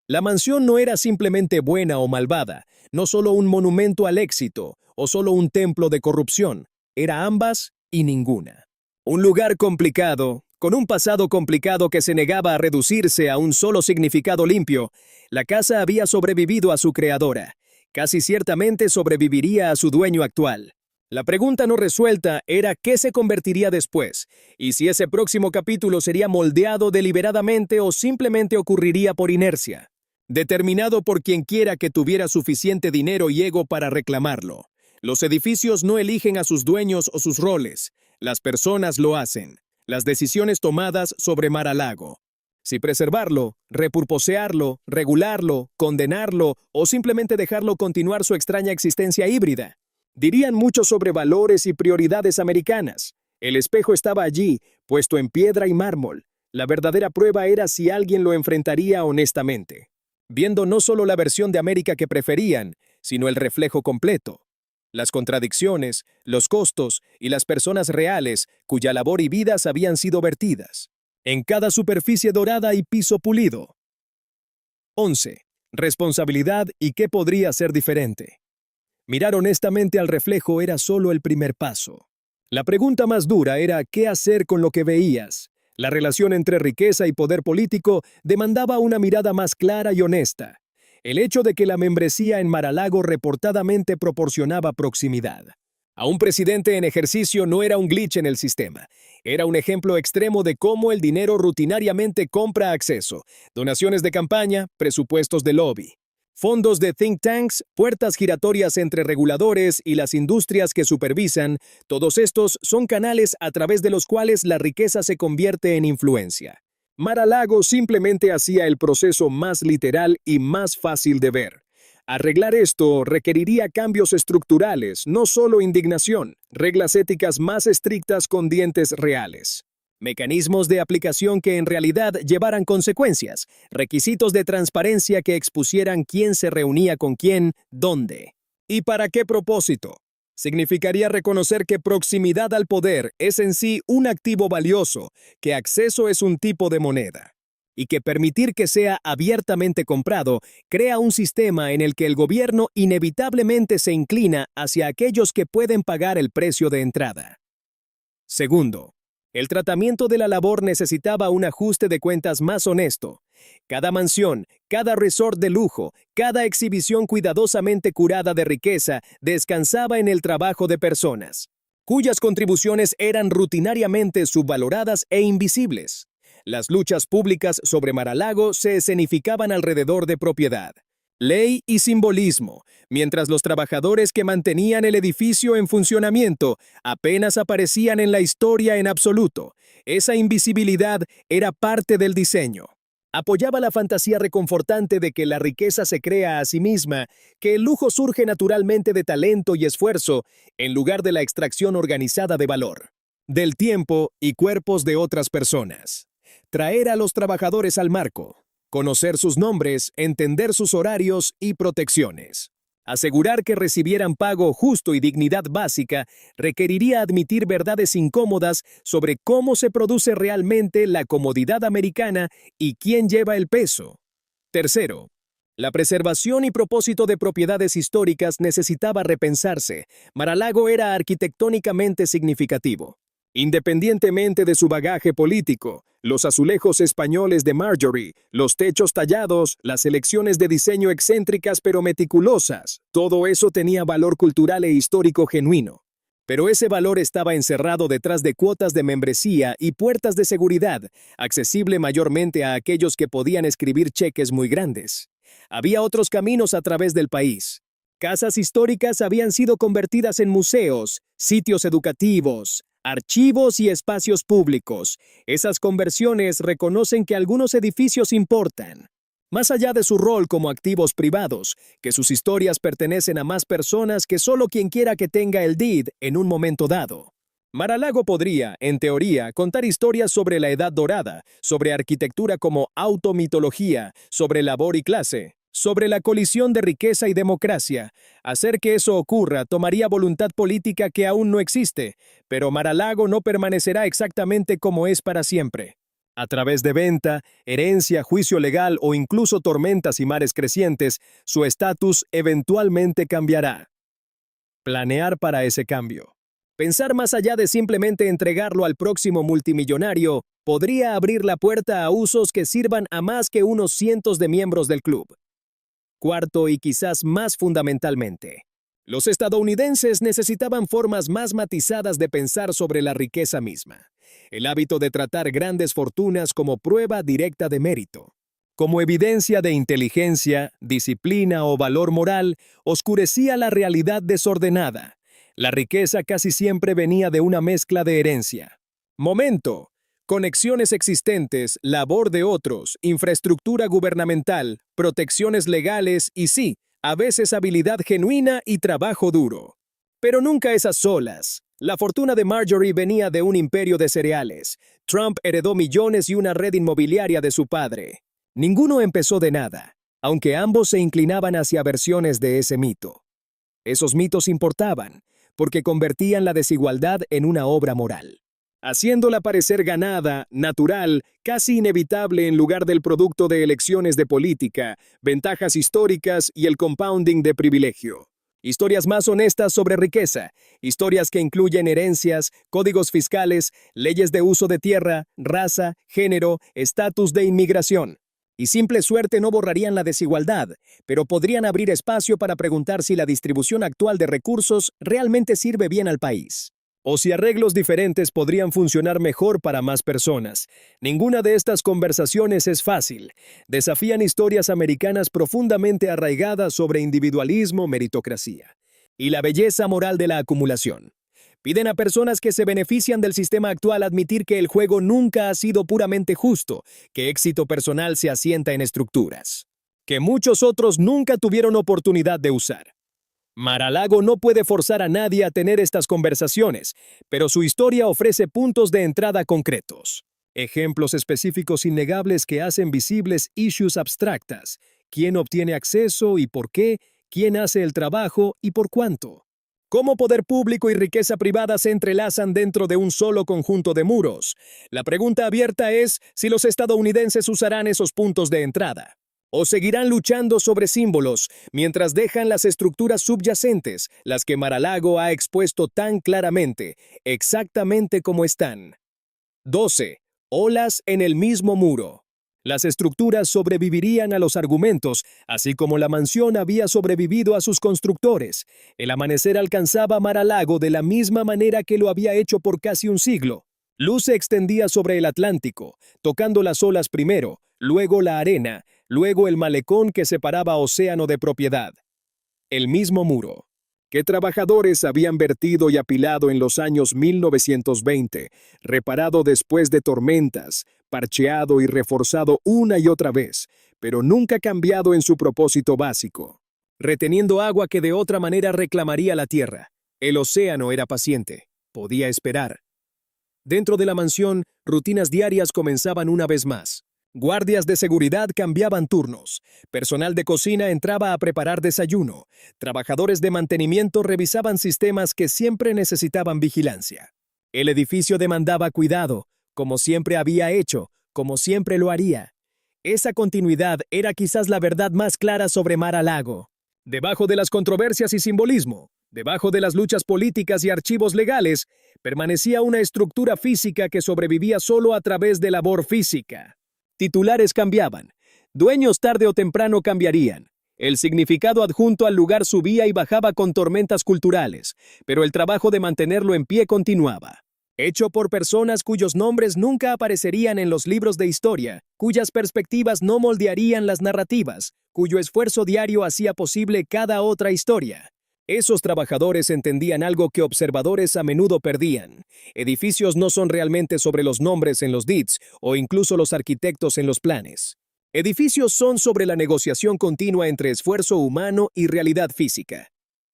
La mansión no era simplemente buena o malvada, no solo un monumento al éxito o solo un templo de corrupción, era ambas y ninguna. Un lugar complicado, con un pasado complicado que se negaba a reducirse a un solo significado limpio, la casa había sobrevivido a su creadora. Casi ciertamente sobreviviría a su dueño actual. La pregunta no resuelta era qué se convertiría después, y si ese próximo capítulo sería moldeado deliberadamente o simplemente ocurriría por inercia, determinado por quien quiera que tuviera suficiente dinero y ego para reclamarlo. Los edificios no eligen a sus dueños o sus roles, las personas lo hacen. Las decisiones tomadas sobre Mar-a-Lago. Si preservarlo, repurposearlo, regularlo, condenarlo o simplemente dejarlo continuar su extraña existencia híbrida. Dirían mucho sobre valores y prioridades americanas. El espejo estaba allí, puesto en piedra y mármol. La verdadera prueba era si alguien lo enfrentaría honestamente, viendo no solo la versión de América que preferían, sino el reflejo completo. Las contradicciones, los costos y las personas reales cuya labor y vidas habían sido vertidas. En cada superficie dorada y piso pulido. 11. Responsabilidad y qué podría ser diferente. Mirar honestamente al reflejo era solo el primer paso. La pregunta más dura era qué hacer con lo que veías. La relación entre riqueza y poder político demandaba una mirada más clara y honesta. El hecho de que la membresía en Mar-a-Lago reportadamente proporcionaba proximidad a un presidente en ejercicio no era un glitch en el sistema. Era un ejemplo extremo de cómo el dinero rutinariamente compra acceso, donaciones de campaña, presupuestos de lobby, fondos de think tanks, puertas giratorias entre reguladores y las industrias que supervisan. Todos estos son canales a través de los cuales la riqueza se convierte en influencia. Mar-a-Lago simplemente hacía el proceso más literal y más fácil de ver. Arreglar esto requeriría cambios estructurales, no solo indignación, reglas éticas más estrictas con dientes reales, mecanismos de aplicación que en realidad llevaran consecuencias, requisitos de transparencia que expusieran quién se reunía con quién, dónde y para qué propósito. Significaría reconocer que proximidad al poder es en sí un activo valioso, que acceso es un tipo de moneda, y que permitir que sea abiertamente comprado crea un sistema en el que el gobierno inevitablemente se inclina hacia aquellos que pueden pagar el precio de entrada. Segundo, el tratamiento de la labor necesitaba un ajuste de cuentas más honesto. Cada mansión, cada resort de lujo, cada exhibición cuidadosamente curada de riqueza descansaba en el trabajo de personas, cuyas contribuciones eran rutinariamente subvaloradas e invisibles. Las luchas públicas sobre Mar-a-Lago se escenificaban alrededor de propiedad, ley y simbolismo, mientras los trabajadores que mantenían el edificio en funcionamiento apenas aparecían en la historia en absoluto. Esa invisibilidad era parte del diseño. Apoyaba la fantasía reconfortante de que la riqueza se crea a sí misma, que el lujo surge naturalmente de talento y esfuerzo, en lugar de la extracción organizada de valor, del tiempo y cuerpos de otras personas. Traer a los trabajadores al marco, conocer sus nombres, entender sus horarios y protecciones. Asegurar que recibieran pago justo y dignidad básica requeriría admitir verdades incómodas sobre cómo se produce realmente la comodidad americana y quién lleva el peso. Tercero, la preservación y propósito de propiedades históricas necesitaba repensarse. Mar-a-Lago era arquitectónicamente significativo. Independientemente de su bagaje político, los azulejos españoles de Marjorie, los techos tallados, las elecciones de diseño excéntricas pero meticulosas, todo eso tenía valor cultural e histórico genuino. Pero ese valor estaba encerrado detrás de cuotas de membresía y puertas de seguridad, accesible mayormente a aquellos que podían escribir cheques muy grandes. Había otros caminos a través del país. Casas históricas habían sido convertidas en museos, sitios educativos, archivos y espacios públicos. Esas conversiones reconocen que algunos edificios importan, más allá de su rol como activos privados, que sus historias pertenecen a más personas que solo quien quiera que tenga el deed en un momento dado. Mar-a-Lago podría, en teoría, contar historias sobre la Edad Dorada, sobre arquitectura como automitología, sobre labor y clase, sobre la colisión de riqueza y democracia. Hacer que eso ocurra tomaría voluntad política que aún no existe, pero Mar-a-Lago no permanecerá exactamente como es para siempre. A través de venta, herencia, juicio legal o incluso tormentas y mares crecientes, su estatus eventualmente cambiará. Planear para ese cambio. Pensar más allá de simplemente entregarlo al próximo multimillonario podría abrir la puerta a usos que sirvan a más que unos cientos de miembros del club. Cuarto y quizás más fundamentalmente, los estadounidenses necesitaban formas más matizadas de pensar sobre la riqueza misma. El hábito de tratar grandes fortunas como prueba directa de mérito, como evidencia de inteligencia, disciplina o valor moral, oscurecía la realidad desordenada. La riqueza casi siempre venía de una mezcla de herencia, momento, conexiones existentes, labor de otros, infraestructura gubernamental, protecciones legales y sí, a veces habilidad genuina y trabajo duro. Pero nunca esas solas. La fortuna de Marjorie venía de un imperio de cereales. Trump heredó millones y una red inmobiliaria de su padre. Ninguno empezó de nada, aunque ambos se inclinaban hacia versiones de ese mito. Esos mitos importaban, porque convertían la desigualdad en una obra moral, haciéndola parecer ganada, natural, casi inevitable en lugar del producto de elecciones de política, ventajas históricas y el compounding de privilegio. Historias más honestas sobre riqueza, historias que incluyen herencias, códigos fiscales, leyes de uso de tierra, raza, género, estatus de inmigración. Y simple suerte no borrarían la desigualdad, pero podrían abrir espacio para preguntar si la distribución actual de recursos realmente sirve bien al país. O si arreglos diferentes podrían funcionar mejor para más personas. Ninguna de estas conversaciones es fácil. Desafían historias americanas profundamente arraigadas sobre individualismo, meritocracia y la belleza moral de la acumulación. Piden a personas que se benefician del sistema actual admitir que el juego nunca ha sido puramente justo, que éxito personal se asienta en estructuras que muchos otros nunca tuvieron oportunidad de usar. Mar-a-Lago no puede forzar a nadie a tener estas conversaciones, pero su historia ofrece puntos de entrada concretos. Ejemplos específicos innegables que hacen visibles issues abstractas. ¿Quién obtiene acceso y por qué? ¿Quién hace el trabajo y por cuánto? ¿Cómo poder público y riqueza privada se entrelazan dentro de un solo conjunto de muros? La pregunta abierta es si los estadounidenses usarán esos puntos de entrada. ¿O seguirán luchando sobre símbolos mientras dejan las estructuras subyacentes, las que Mar-a-Lago ha expuesto tan claramente, exactamente como están? 12. Olas en el mismo muro. Las estructuras sobrevivirían a los argumentos, así como la mansión había sobrevivido a sus constructores. El amanecer alcanzaba Mar-a-Lago de la misma manera que lo había hecho por casi un siglo. Luz se extendía sobre el Atlántico, tocando las olas primero, luego la arena, luego el malecón que separaba océano de propiedad. El mismo muro, que trabajadores habían vertido y apilado en los años 1920, reparado después de tormentas, parcheado y reforzado una y otra vez, pero nunca cambiado en su propósito básico, reteniendo agua que de otra manera reclamaría la tierra. El océano era paciente, podía esperar. Dentro de la mansión, rutinas diarias comenzaban una vez más. Guardias de seguridad cambiaban turnos, personal de cocina entraba a preparar desayuno, trabajadores de mantenimiento revisaban sistemas que siempre necesitaban vigilancia. El edificio demandaba cuidado, como siempre había hecho, como siempre lo haría. Esa continuidad era quizás la verdad más clara sobre Mar-a-Lago. Debajo de las controversias y simbolismo, debajo de las luchas políticas y archivos legales, permanecía una estructura física que sobrevivía solo a través de labor física. Titulares cambiaban. Dueños tarde o temprano cambiarían. El significado adjunto al lugar subía y bajaba con tormentas culturales, pero el trabajo de mantenerlo en pie continuaba. Hecho por personas cuyos nombres nunca aparecerían en los libros de historia, cuyas perspectivas no moldearían las narrativas, cuyo esfuerzo diario hacía posible cada otra historia. Esos trabajadores entendían algo que observadores a menudo perdían. Edificios no son realmente sobre los nombres en los deeds o incluso los arquitectos en los planes. Edificios son sobre la negociación continua entre esfuerzo humano y realidad física.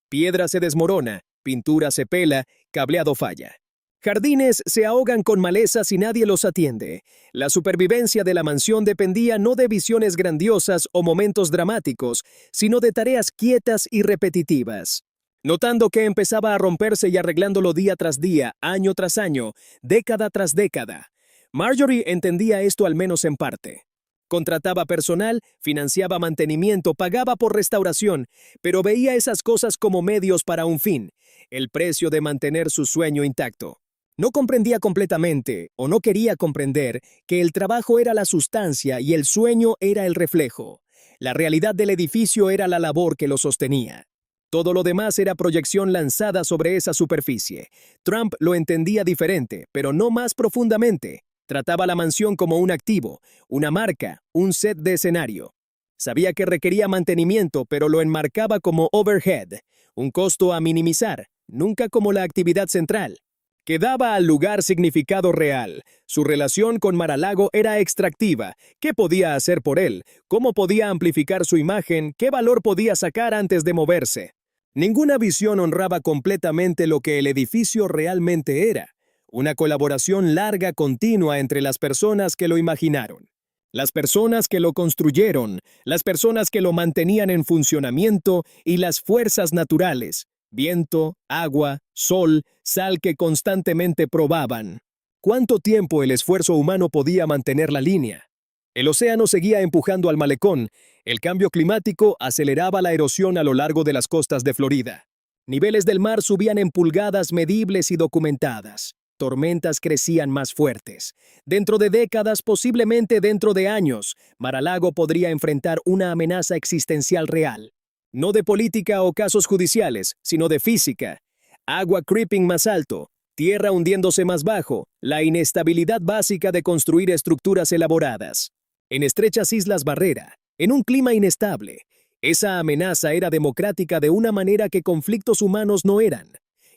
Piedra se desmorona, pintura se pela, cableado falla. Jardines se ahogan con malezas y nadie los atiende. La supervivencia de la mansión dependía no de visiones grandiosas o momentos dramáticos, sino de tareas quietas y repetitivas. Notando que empezaba a romperse y arreglándolo día tras día, año tras año, década tras década, Marjorie entendía esto al menos en parte. Contrataba personal, financiaba mantenimiento, pagaba por restauración, pero veía esas cosas como medios para un fin, el precio de mantener su sueño intacto. No comprendía completamente, o no quería comprender, que el trabajo era la sustancia y el sueño era el reflejo. La realidad del edificio era la labor que lo sostenía. Todo lo demás era proyección lanzada sobre esa superficie. Trump lo entendía diferente, pero no más profundamente. Trataba la mansión como un activo, una marca, un set de escenario. Sabía que requería mantenimiento, pero lo enmarcaba como overhead, un costo a minimizar, nunca como la actividad central. Que daba al lugar significado real. Su relación con Mar-a-Lago era extractiva. ¿Qué podía hacer por él? ¿Cómo podía amplificar su imagen? ¿Qué valor podía sacar antes de moverse? Ninguna visión honraba completamente lo que el edificio realmente era. Una colaboración larga continua entre las personas que lo imaginaron. Las personas que lo construyeron, las personas que lo mantenían en funcionamiento y las fuerzas naturales. Viento, agua, sol, sal que constantemente probaban. ¿Cuánto tiempo el esfuerzo humano podía mantener la línea? El océano seguía empujando al malecón. El cambio climático aceleraba la erosión a lo largo de las costas de Florida. Niveles del mar subían en pulgadas medibles y documentadas. Tormentas crecían más fuertes. Dentro de décadas, posiblemente dentro de años, Mar-a-Lago podría enfrentar una amenaza existencial real. No de política o casos judiciales, sino de física. Agua creeping más alto, tierra hundiéndose más bajo, la inestabilidad básica de construir estructuras elaboradas. En estrechas islas barrera, en un clima inestable, esa amenaza era democrática de una manera que conflictos humanos no eran.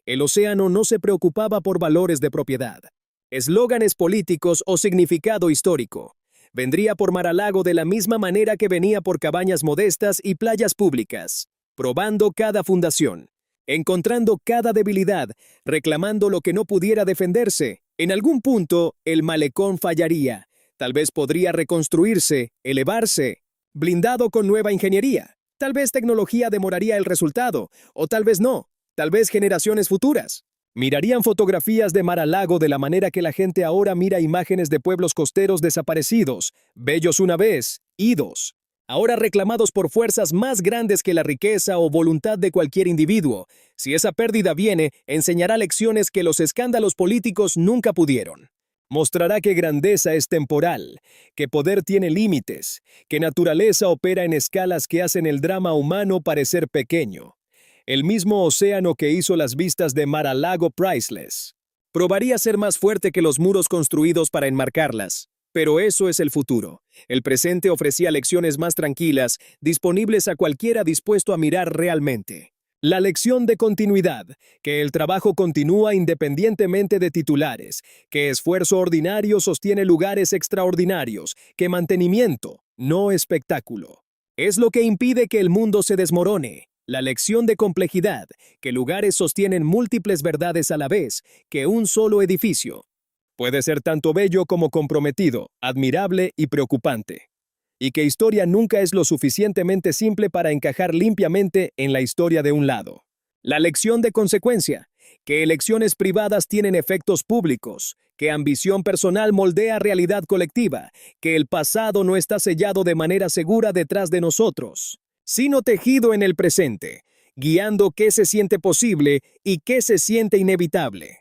El océano no se preocupaba por valores de propiedad, eslóganes políticos o significado histórico. Vendría por Mar-a-Lago de la misma manera que venía por cabañas modestas y playas públicas, probando cada fundación, encontrando cada debilidad, reclamando lo que no pudiera defenderse. En algún punto, el malecón fallaría. Tal vez podría reconstruirse, elevarse, blindado con nueva ingeniería. Tal vez tecnología demoraría el resultado, o tal vez no. Tal vez generaciones futuras mirarían fotografías de Mar-a-Lago de la manera que la gente ahora mira imágenes de pueblos costeros desaparecidos, bellos una vez, idos, ahora reclamados por fuerzas más grandes que la riqueza o voluntad de cualquier individuo. Si esa pérdida viene, enseñará lecciones que los escándalos políticos nunca pudieron. Mostrará que grandeza es temporal, que poder tiene límites, que naturaleza opera en escalas que hacen el drama humano parecer pequeño. El mismo océano que hizo las vistas de Mar-a-Lago priceless. Probaría ser más fuerte que los muros construidos para enmarcarlas. Pero eso es el futuro. El presente ofrecía lecciones más tranquilas, disponibles a cualquiera dispuesto a mirar realmente. La lección de continuidad, que el trabajo continúa independientemente de titulares, que esfuerzo ordinario sostiene lugares extraordinarios, que mantenimiento, no espectáculo. Es lo que impide que el mundo se desmorone. La lección de complejidad, que lugares sostienen múltiples verdades a la vez, que un solo edificio. Puede ser tanto bello como comprometido, admirable y preocupante. Y que historia nunca es lo suficientemente simple para encajar limpiamente en la historia de un lado. La lección de consecuencia, que elecciones privadas tienen efectos públicos, que ambición personal moldea realidad colectiva, que el pasado no está sellado de manera segura detrás de nosotros, sino tejido en el presente, guiando qué se siente posible y qué se siente inevitable.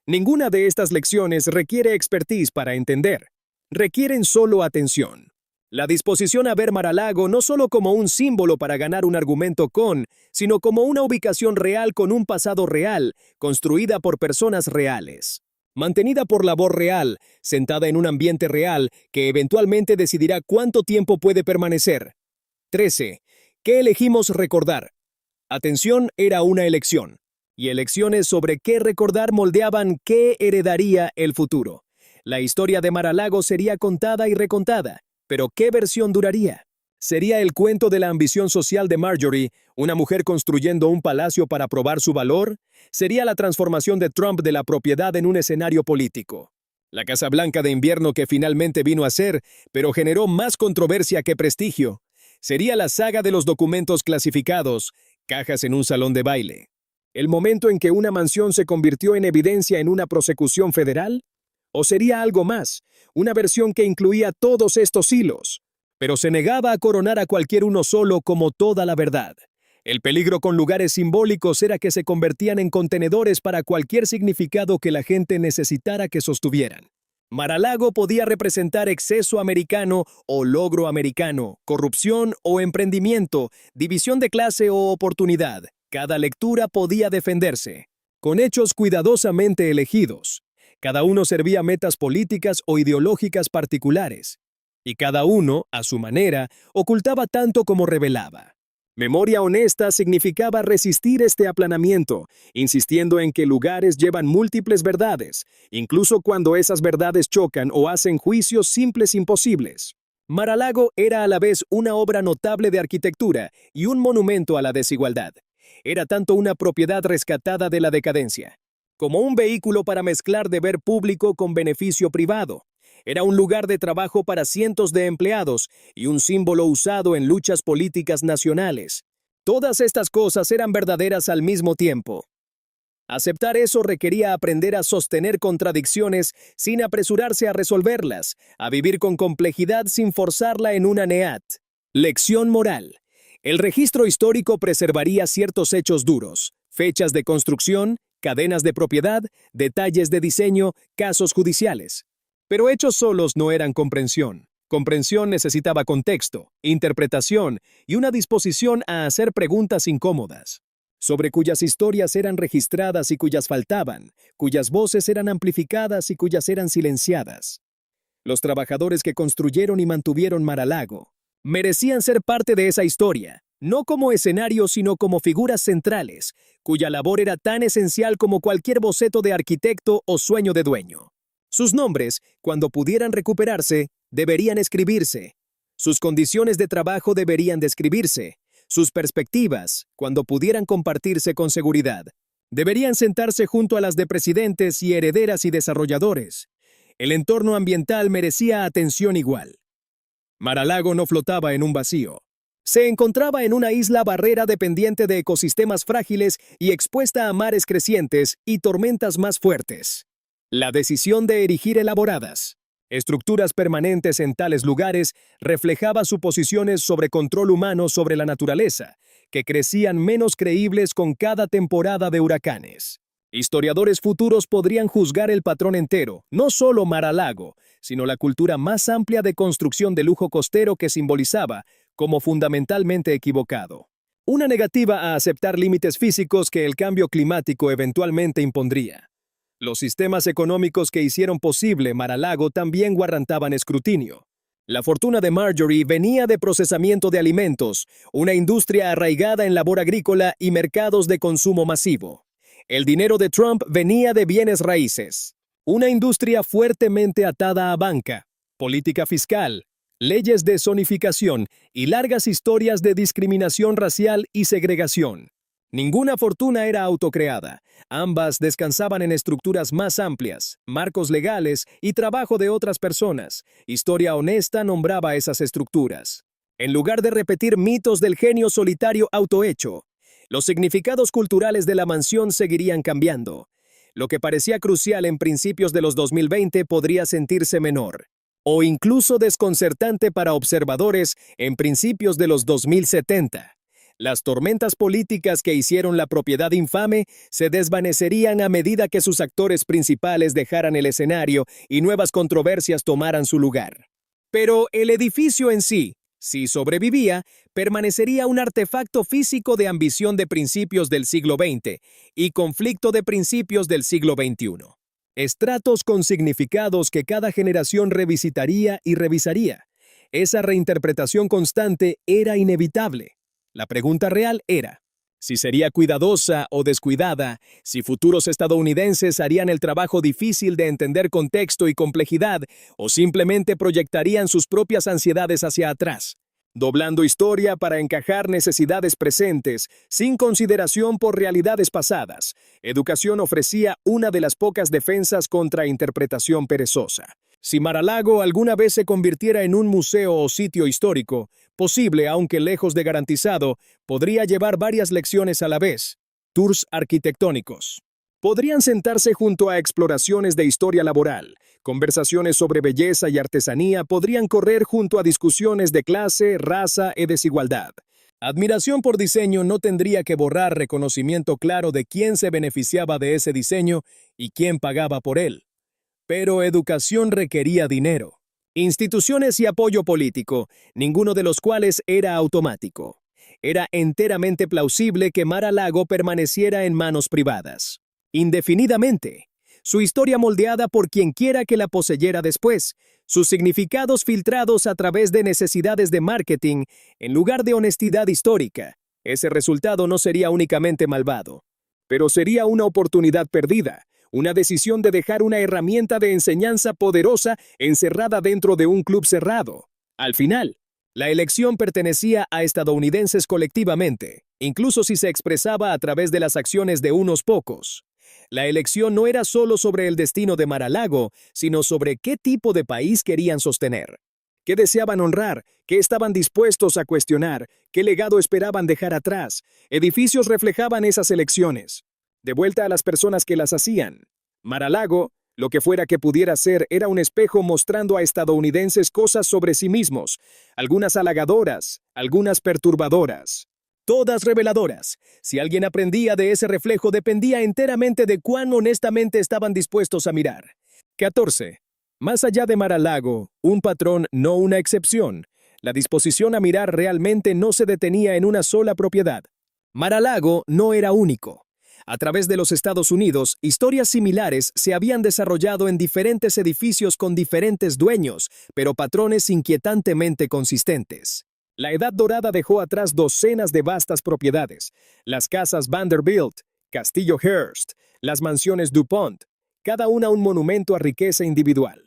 Ninguna de estas lecciones requiere expertise para entender, requieren solo atención. La disposición a ver Mar-a-Lago no solo como un símbolo para ganar un argumento sino como una ubicación real con un pasado real, construida por personas reales. Mantenida por labor real, sentada en un ambiente real que eventualmente decidirá cuánto tiempo puede permanecer. 13. ¿Qué elegimos recordar? Atención era una elección, y elecciones sobre qué recordar moldeaban qué heredaría el futuro. La historia de Mar-a-Lago sería contada y recontada. ¿Pero qué versión duraría? ¿Sería el cuento de la ambición social de Marjorie, una mujer construyendo un palacio para probar su valor? ¿Sería la transformación de Trump de la propiedad en un escenario político? La Casa Blanca de invierno que finalmente vino a ser, pero generó más controversia que prestigio. ¿Sería la saga de los documentos clasificados, cajas en un salón de baile? ¿El momento en que una mansión se convirtió en evidencia en una prosecución federal? ¿O sería algo más, una versión que incluía todos estos hilos, pero se negaba a coronar a cualquier uno solo como toda la verdad? El peligro con lugares simbólicos era que se convertían en contenedores para cualquier significado que la gente necesitara que sostuvieran. Mar-a-Lago podía representar exceso americano o logro americano, corrupción o emprendimiento, división de clase o oportunidad. Cada lectura podía defenderse, con hechos cuidadosamente elegidos. Cada uno servía metas políticas o ideológicas particulares, y cada uno, a su manera, ocultaba tanto como revelaba. Memoria honesta significaba resistir este aplanamiento, insistiendo en que lugares llevan múltiples verdades, incluso cuando esas verdades chocan o hacen juicios simples imposibles. Mar-a-Lago era a la vez una obra notable de arquitectura y un monumento a la desigualdad. Era tanto una propiedad rescatada de la decadencia, como un vehículo para mezclar deber público con beneficio privado. Era un lugar de trabajo para cientos de empleados y un símbolo usado en luchas políticas nacionales. Todas estas cosas eran verdaderas al mismo tiempo. Aceptar eso requería aprender a sostener contradicciones sin apresurarse a resolverlas, a vivir con complejidad sin forzarla en una NEAT. Lección moral. El registro histórico preservaría ciertos hechos duros, fechas de construcción, cadenas de propiedad, detalles de diseño, casos judiciales. Pero hechos solos no eran comprensión. Comprensión necesitaba contexto, interpretación y una disposición a hacer preguntas incómodas, sobre cuyas historias eran registradas y cuyas faltaban, cuyas voces eran amplificadas y cuyas eran silenciadas. Los trabajadores que construyeron y mantuvieron Mar-a-Lago merecían ser parte de esa historia, no como escenario sino como figuras centrales, cuya labor era tan esencial como cualquier boceto de arquitecto o sueño de dueño. Sus nombres, cuando pudieran recuperarse, deberían escribirse. Sus condiciones de trabajo deberían describirse. Sus perspectivas, cuando pudieran compartirse con seguridad, deberían sentarse junto a las de presidentes y herederas y desarrolladores. El entorno ambiental merecía atención igual. Mar-a-Lago no flotaba en un vacío. Se encontraba en una isla barrera dependiente de ecosistemas frágiles y expuesta a mares crecientes y tormentas más fuertes. La decisión de erigir elaboradas estructuras permanentes en tales lugares reflejaba suposiciones sobre control humano sobre la naturaleza, que crecían menos creíbles con cada temporada de huracanes. Historiadores futuros podrían juzgar el patrón entero, no solo Mar-a-Lago, sino la cultura más amplia de construcción de lujo costero que simbolizaba como fundamentalmente equivocado. Una negativa a aceptar límites físicos que el cambio climático eventualmente impondría. Los sistemas económicos que hicieron posible Mar-a-Lago también guardantaban escrutinio. La fortuna de Marjorie venía de procesamiento de alimentos, una industria arraigada en labor agrícola y mercados de consumo masivo. El dinero de Trump venía de bienes raíces, una industria fuertemente atada a banca, política fiscal, leyes de zonificación y largas historias de discriminación racial y segregación. Ninguna fortuna era autocreada. Ambas descansaban en estructuras más amplias, marcos legales y trabajo de otras personas. Historia honesta nombraba esas estructuras. En lugar de repetir mitos del genio solitario autohecho, los significados culturales de la mansión seguirían cambiando. Lo que parecía crucial en principios de los 2020 podría sentirse menor, o incluso desconcertante para observadores en principios de los 2070. Las tormentas políticas que hicieron la propiedad infame se desvanecerían a medida que sus actores principales dejaran el escenario y nuevas controversias tomaran su lugar. Pero el edificio en sí, si sobrevivía, permanecería un artefacto físico de ambición de principios del siglo XX y conflicto de principios del siglo XXI. Estratos con significados que cada generación revisitaría y revisaría. Esa reinterpretación constante era inevitable. La pregunta real era, si sería cuidadosa o descuidada, si futuros estadounidenses harían el trabajo difícil de entender contexto y complejidad, o simplemente proyectarían sus propias ansiedades hacia atrás, doblando historia para encajar necesidades presentes, sin consideración por realidades pasadas. Educación ofrecía una de las pocas defensas contra interpretación perezosa. Si Mar-a-Lago alguna vez se convirtiera en un museo o sitio histórico, posible, aunque lejos de garantizado, podría llevar varias lecciones a la vez. Tours arquitectónicos. Podrían sentarse junto a exploraciones de historia laboral. Conversaciones sobre belleza y artesanía podrían correr junto a discusiones de clase, raza y desigualdad. Admiración por diseño no tendría que borrar reconocimiento claro de quién se beneficiaba de ese diseño y quién pagaba por él. Pero educación requería dinero, instituciones y apoyo político, ninguno de los cuales era automático. Era enteramente plausible que Mar-a-Lago permaneciera en manos privadas, indefinidamente. Su historia moldeada por quienquiera que la poseyera después, sus significados filtrados a través de necesidades de marketing en lugar de honestidad histórica. Ese resultado no sería únicamente malvado, pero sería una oportunidad perdida. Una decisión de dejar una herramienta de enseñanza poderosa encerrada dentro de un club cerrado. Al final, la elección pertenecía a estadounidenses colectivamente, incluso si se expresaba a través de las acciones de unos pocos. La elección no era solo sobre el destino de Mar-a-Lago, sino sobre qué tipo de país querían sostener, qué deseaban honrar, qué estaban dispuestos a cuestionar, qué legado esperaban dejar atrás. Edificios reflejaban esas elecciones. de vuelta a las personas que las hacían. Mar-a-Lago, lo que fuera que pudiera ser, era un espejo mostrando a estadounidenses cosas sobre sí mismos, algunas halagadoras, algunas perturbadoras. Todas reveladoras. Si alguien aprendía de ese reflejo dependía enteramente de cuán honestamente estaban dispuestos a mirar. 14. Más allá de Mar-a-Lago, un patrón, no una excepción. La disposición a mirar realmente no se detenía en una sola propiedad. Mar-a-Lago no era único. A través de los Estados Unidos, historias similares se habían desarrollado en diferentes edificios con diferentes dueños, pero patrones inquietantemente consistentes. La Edad Dorada dejó atrás docenas de vastas propiedades, las casas Vanderbilt, Castillo Hearst, las mansiones DuPont, cada una un monumento a riqueza individual.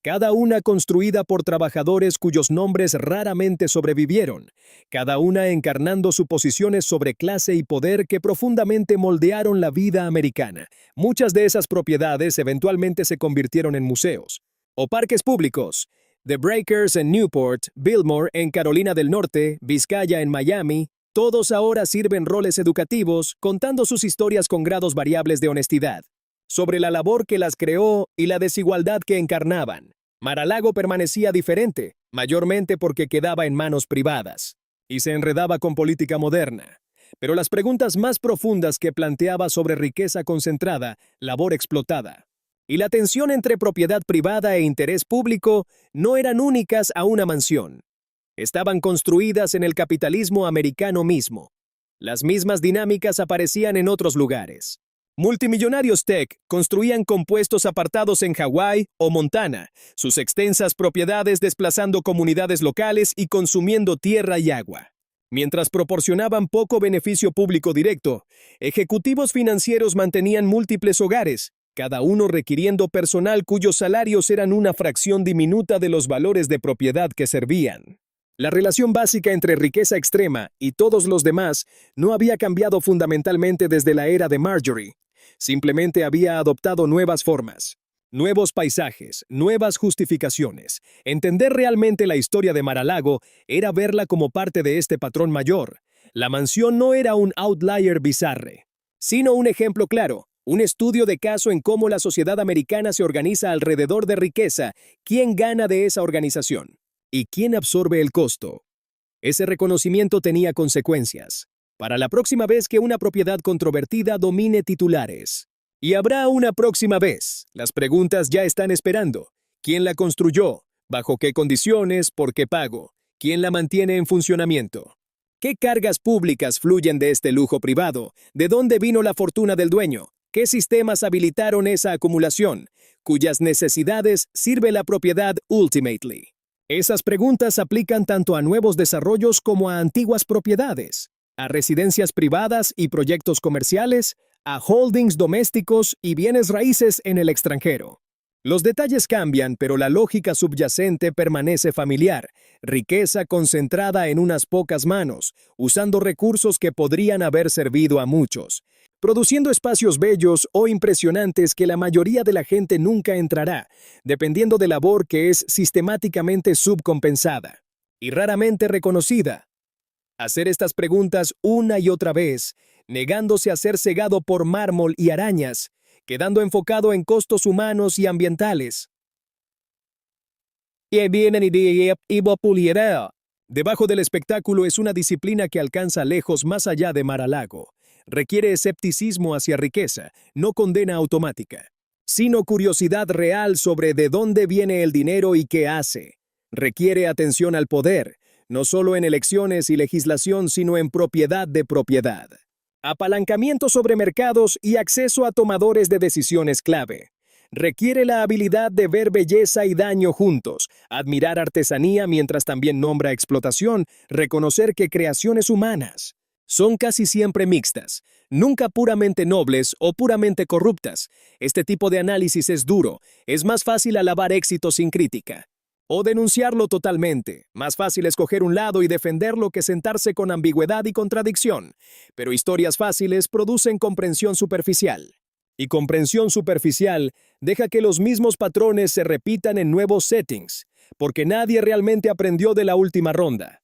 Cada una construida por trabajadores cuyos nombres raramente sobrevivieron, cada una encarnando suposiciones sobre clase y poder que profundamente moldearon la vida americana. Muchas de esas propiedades eventualmente se convirtieron en museos o parques públicos. The Breakers en Newport, Biltmore en Carolina del Norte, Vizcaya en Miami, todos ahora sirven roles educativos, contando sus historias con grados variables de honestidad, sobre la labor que las creó y la desigualdad que encarnaban. Mar-a-Lago permanecía diferente, mayormente porque quedaba en manos privadas, y se enredaba con política moderna. Pero las preguntas más profundas que planteaba sobre riqueza concentrada, labor explotada, y la tensión entre propiedad privada e interés público no eran únicas a una mansión. Estaban construidas en el capitalismo americano mismo. Las mismas dinámicas aparecían en otros lugares. Multimillonarios tech construían compuestos apartados en Hawái o Montana, sus extensas propiedades desplazando comunidades locales y consumiendo tierra y agua. Mientras proporcionaban poco beneficio público directo, ejecutivos financieros mantenían múltiples hogares, cada uno requiriendo personal cuyos salarios eran una fracción diminuta de los valores de propiedad que servían. La relación básica entre riqueza extrema y todos los demás no había cambiado fundamentalmente desde la era de Marjorie. Simplemente había adoptado nuevas formas, nuevos paisajes, nuevas justificaciones. Entender realmente la historia de Mar-a-Lago era verla como parte de este patrón mayor. La mansión no era un outlier bizarre, sino un ejemplo claro, un estudio de caso en cómo la sociedad americana se organiza alrededor de riqueza, quién gana de esa organización y quién absorbe el costo. Ese reconocimiento tenía consecuencias. Para la próxima vez que una propiedad controvertida domine titulares. Y habrá una próxima vez. Las preguntas ya están esperando. ¿Quién la construyó? ¿Bajo qué condiciones? ¿Por qué pago? ¿Quién la mantiene en funcionamiento? ¿Qué cargas públicas fluyen de este lujo privado? ¿De dónde vino la fortuna del dueño? ¿Qué sistemas habilitaron esa acumulación? ¿Cuyas necesidades sirve la propiedad ultimately? Esas preguntas aplican tanto a nuevos desarrollos como a antiguas propiedades, a residencias privadas y proyectos comerciales, a holdings domésticos y bienes raíces en el extranjero. Los detalles cambian, pero la lógica subyacente permanece familiar, riqueza concentrada en unas pocas manos, usando recursos que podrían haber servido a muchos, produciendo espacios bellos o impresionantes que la mayoría de la gente nunca entrará, dependiendo de labor que es sistemáticamente subcompensada y raramente reconocida. Hacer estas preguntas una y otra vez, negándose a ser cegado por mármol y arañas, quedando enfocado en costos humanos y ambientales. Debajo del espectáculo es una disciplina que alcanza lejos más allá de Mar-a-Lago. Requiere escepticismo hacia riqueza, no condena automática, sino curiosidad real sobre de dónde viene el dinero y qué hace. Requiere atención al poder, no solo en elecciones y legislación, sino en propiedad de propiedad. Apalancamiento sobre mercados y acceso a tomadores de decisiones clave. Requiere la habilidad de ver belleza y daño juntos, admirar artesanía mientras también nombra explotación, reconocer que creaciones humanas son casi siempre mixtas, nunca puramente nobles o puramente corruptas. Este tipo de análisis es duro, es más fácil alabar éxito sin crítica. O denunciarlo totalmente, más fácil escoger un lado y defenderlo que sentarse con ambigüedad y contradicción. Pero historias fáciles producen comprensión superficial. Y comprensión superficial deja que los mismos patrones se repitan en nuevos settings, porque nadie realmente aprendió de la última ronda.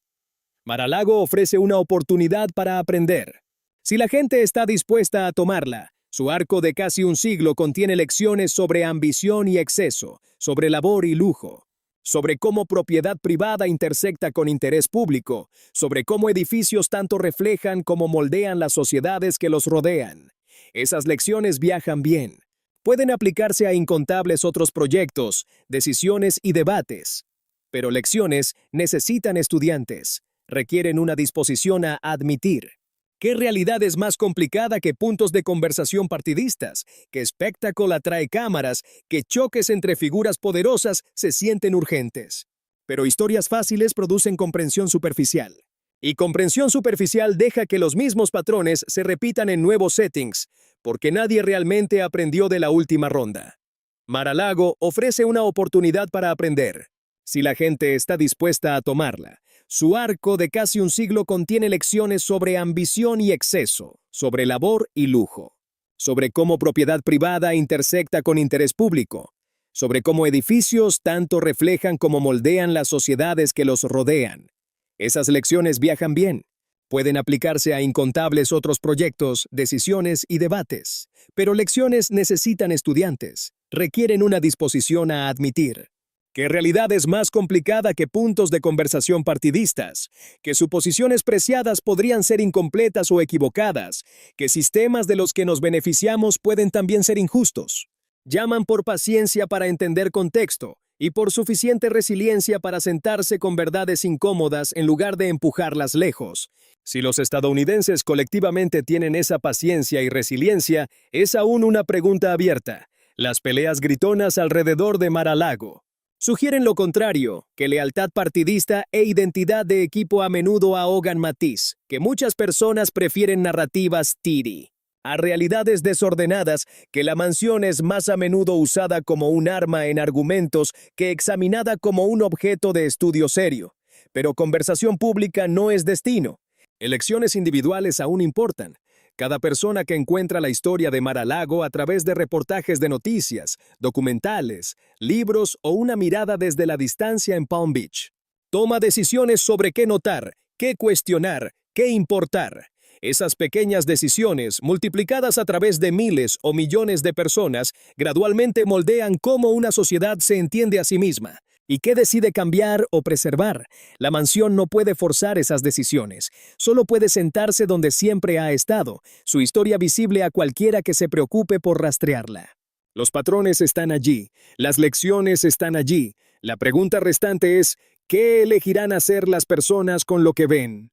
Mar-a-Lago ofrece una oportunidad para aprender. Si la gente está dispuesta a tomarla, Su arco de casi un siglo contiene lecciones sobre ambición y exceso, sobre labor y lujo, sobre cómo propiedad privada intersecta con interés público, sobre cómo edificios tanto reflejan como moldean las sociedades que los rodean. Esas lecciones viajan bien. Pueden aplicarse a incontables otros proyectos, decisiones y debates. Pero lecciones necesitan estudiantes, requieren una disposición a admitir. ¿Qué realidad es más complicada que puntos de conversación partidistas? ¿Qué espectáculo atrae cámaras? ¿Qué choques entre figuras poderosas se sienten urgentes? Pero historias fáciles producen comprensión superficial. Y comprensión superficial deja que los mismos patrones se repitan en nuevos settings, porque nadie realmente aprendió de la última ronda. Mar-a-Lago ofrece una oportunidad para aprender, si la gente está dispuesta a tomarla. Su arco de casi un siglo contiene lecciones sobre ambición y exceso, sobre labor y lujo, sobre cómo propiedad privada intersecta con interés público, sobre cómo edificios tanto reflejan como moldean las sociedades que los rodean. Esas lecciones viajan bien. Pueden aplicarse a incontables otros proyectos, decisiones y debates, pero lecciones necesitan estudiantes, requieren una disposición a admitir. ¿Qué realidad es más complicada que puntos de conversación partidistas? ¿Que suposiciones preciadas podrían ser incompletas o equivocadas? ¿Que sistemas de los que nos beneficiamos pueden también ser injustos? Llaman por paciencia para entender contexto y por suficiente resiliencia para sentarse con verdades incómodas en lugar de empujarlas lejos. Si los estadounidenses colectivamente tienen esa paciencia y resiliencia, es aún una pregunta abierta. Las peleas gritonas alrededor de Mar-a-Lago sugieren lo contrario, que lealtad partidista e identidad de equipo a menudo ahogan matiz, que muchas personas prefieren narrativas tidy a realidades desordenadas, que la mansión es más a menudo usada como un arma en argumentos que examinada como un objeto de estudio serio. Pero conversación pública no es destino. Elecciones individuales aún importan. Cada persona que encuentra la historia de Mar-a-Lago a través de reportajes de noticias, documentales, libros o una mirada desde la distancia en Palm Beach, toma decisiones sobre qué notar, qué cuestionar, qué importar. Esas pequeñas decisiones, multiplicadas a través de miles o millones de personas, gradualmente moldean cómo una sociedad se entiende a sí misma. ¿Y qué decide cambiar o preservar? La mansión no puede forzar esas decisiones, solo puede sentarse donde siempre ha estado, su historia visible a cualquiera que se preocupe por rastrearla. Los patrones están allí, las lecciones están allí. La pregunta restante es, ¿qué elegirán hacer las personas con lo que ven?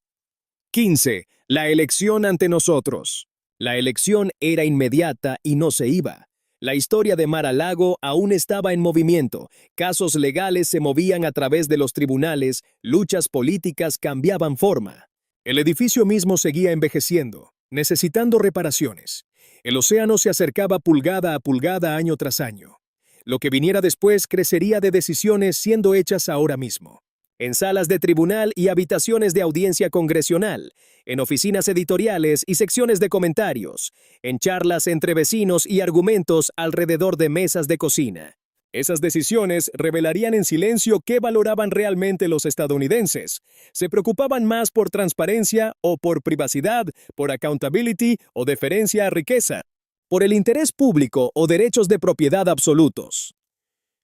15. La elección ante nosotros. La elección era inmediata y no se iba. La historia de Mar-a-Lago aún estaba en movimiento, casos legales se movían a través de los tribunales, luchas políticas cambiaban forma. El edificio mismo seguía envejeciendo, necesitando reparaciones. El océano se acercaba pulgada a pulgada año tras año. Lo que viniera después crecería de decisiones siendo hechas ahora mismo. En salas de tribunal y habitaciones de audiencia congresional, en oficinas editoriales y secciones de comentarios, en charlas entre vecinos y argumentos alrededor de mesas de cocina. Esas decisiones revelarían en silencio qué valoraban realmente los estadounidenses. ¿Se preocupaban más por transparencia o por privacidad, por accountability o deferencia a riqueza? ¿Por el interés público o derechos de propiedad absolutos?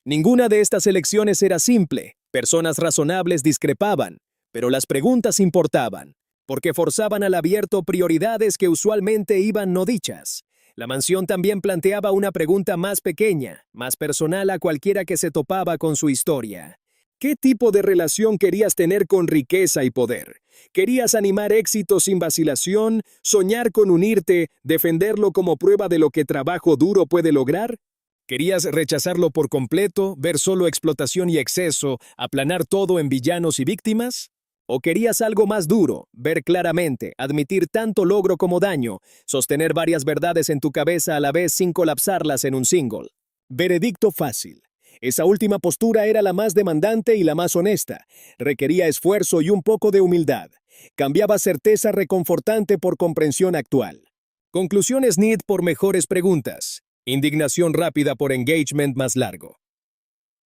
Ninguna de estas elecciones era simple. Personas razonables discrepaban, pero las preguntas importaban, porque forzaban al abierto prioridades que usualmente iban no dichas. La mansión también planteaba una pregunta más pequeña, más personal a cualquiera que se topaba con su historia. ¿Qué tipo de relación querías tener con riqueza y poder? ¿Querías animar éxito sin vacilación, soñar con unirte, defenderlo como prueba de lo que trabajo duro puede lograr? ¿Querías rechazarlo por completo, ver solo explotación y exceso, aplanar todo en villanos y víctimas? ¿O querías algo más duro, ver claramente, admitir tanto logro como daño, sostener varias verdades en tu cabeza a la vez sin colapsarlas en un single? Veredicto fácil. Esa última postura era la más demandante y la más honesta. Requería esfuerzo y un poco de humildad. Cambiaba certeza reconfortante por comprensión actual. Conclusiones need por mejores preguntas. Indignación rápida por engagement más largo.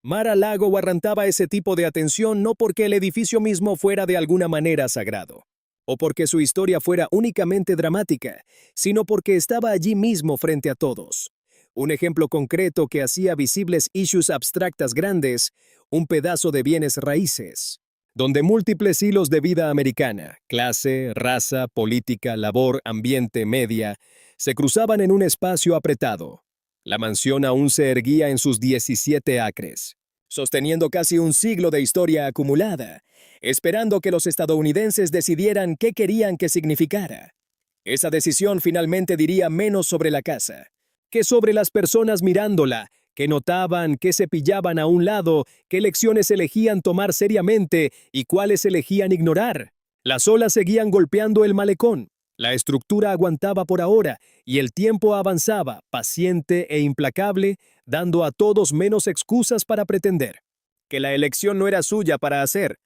Mar-a-Lago guarantaba ese tipo de atención no porque el edificio mismo fuera de alguna manera sagrado. o porque su historia fuera únicamente dramática, sino porque estaba allí mismo frente a todos. Un ejemplo concreto que hacía visibles issues abstractas grandes, un pedazo de bienes raíces, donde múltiples hilos de vida americana, clase, raza, política, labor, ambiente, media, se cruzaban en un espacio apretado. La mansión aún se erguía en sus 17 acres, sosteniendo casi un siglo de historia acumulada, esperando que los estadounidenses decidieran qué querían que significara. Esa decisión finalmente diría menos sobre la casa que sobre las personas mirándola, que notaban, que se pillaban a un lado, qué lecciones elegían tomar seriamente y cuáles elegían ignorar. Las olas seguían golpeando el malecón. La estructura aguantaba por ahora y el tiempo avanzaba, paciente e implacable, dando a todos menos excusas para pretender que la elección no era suya para hacer,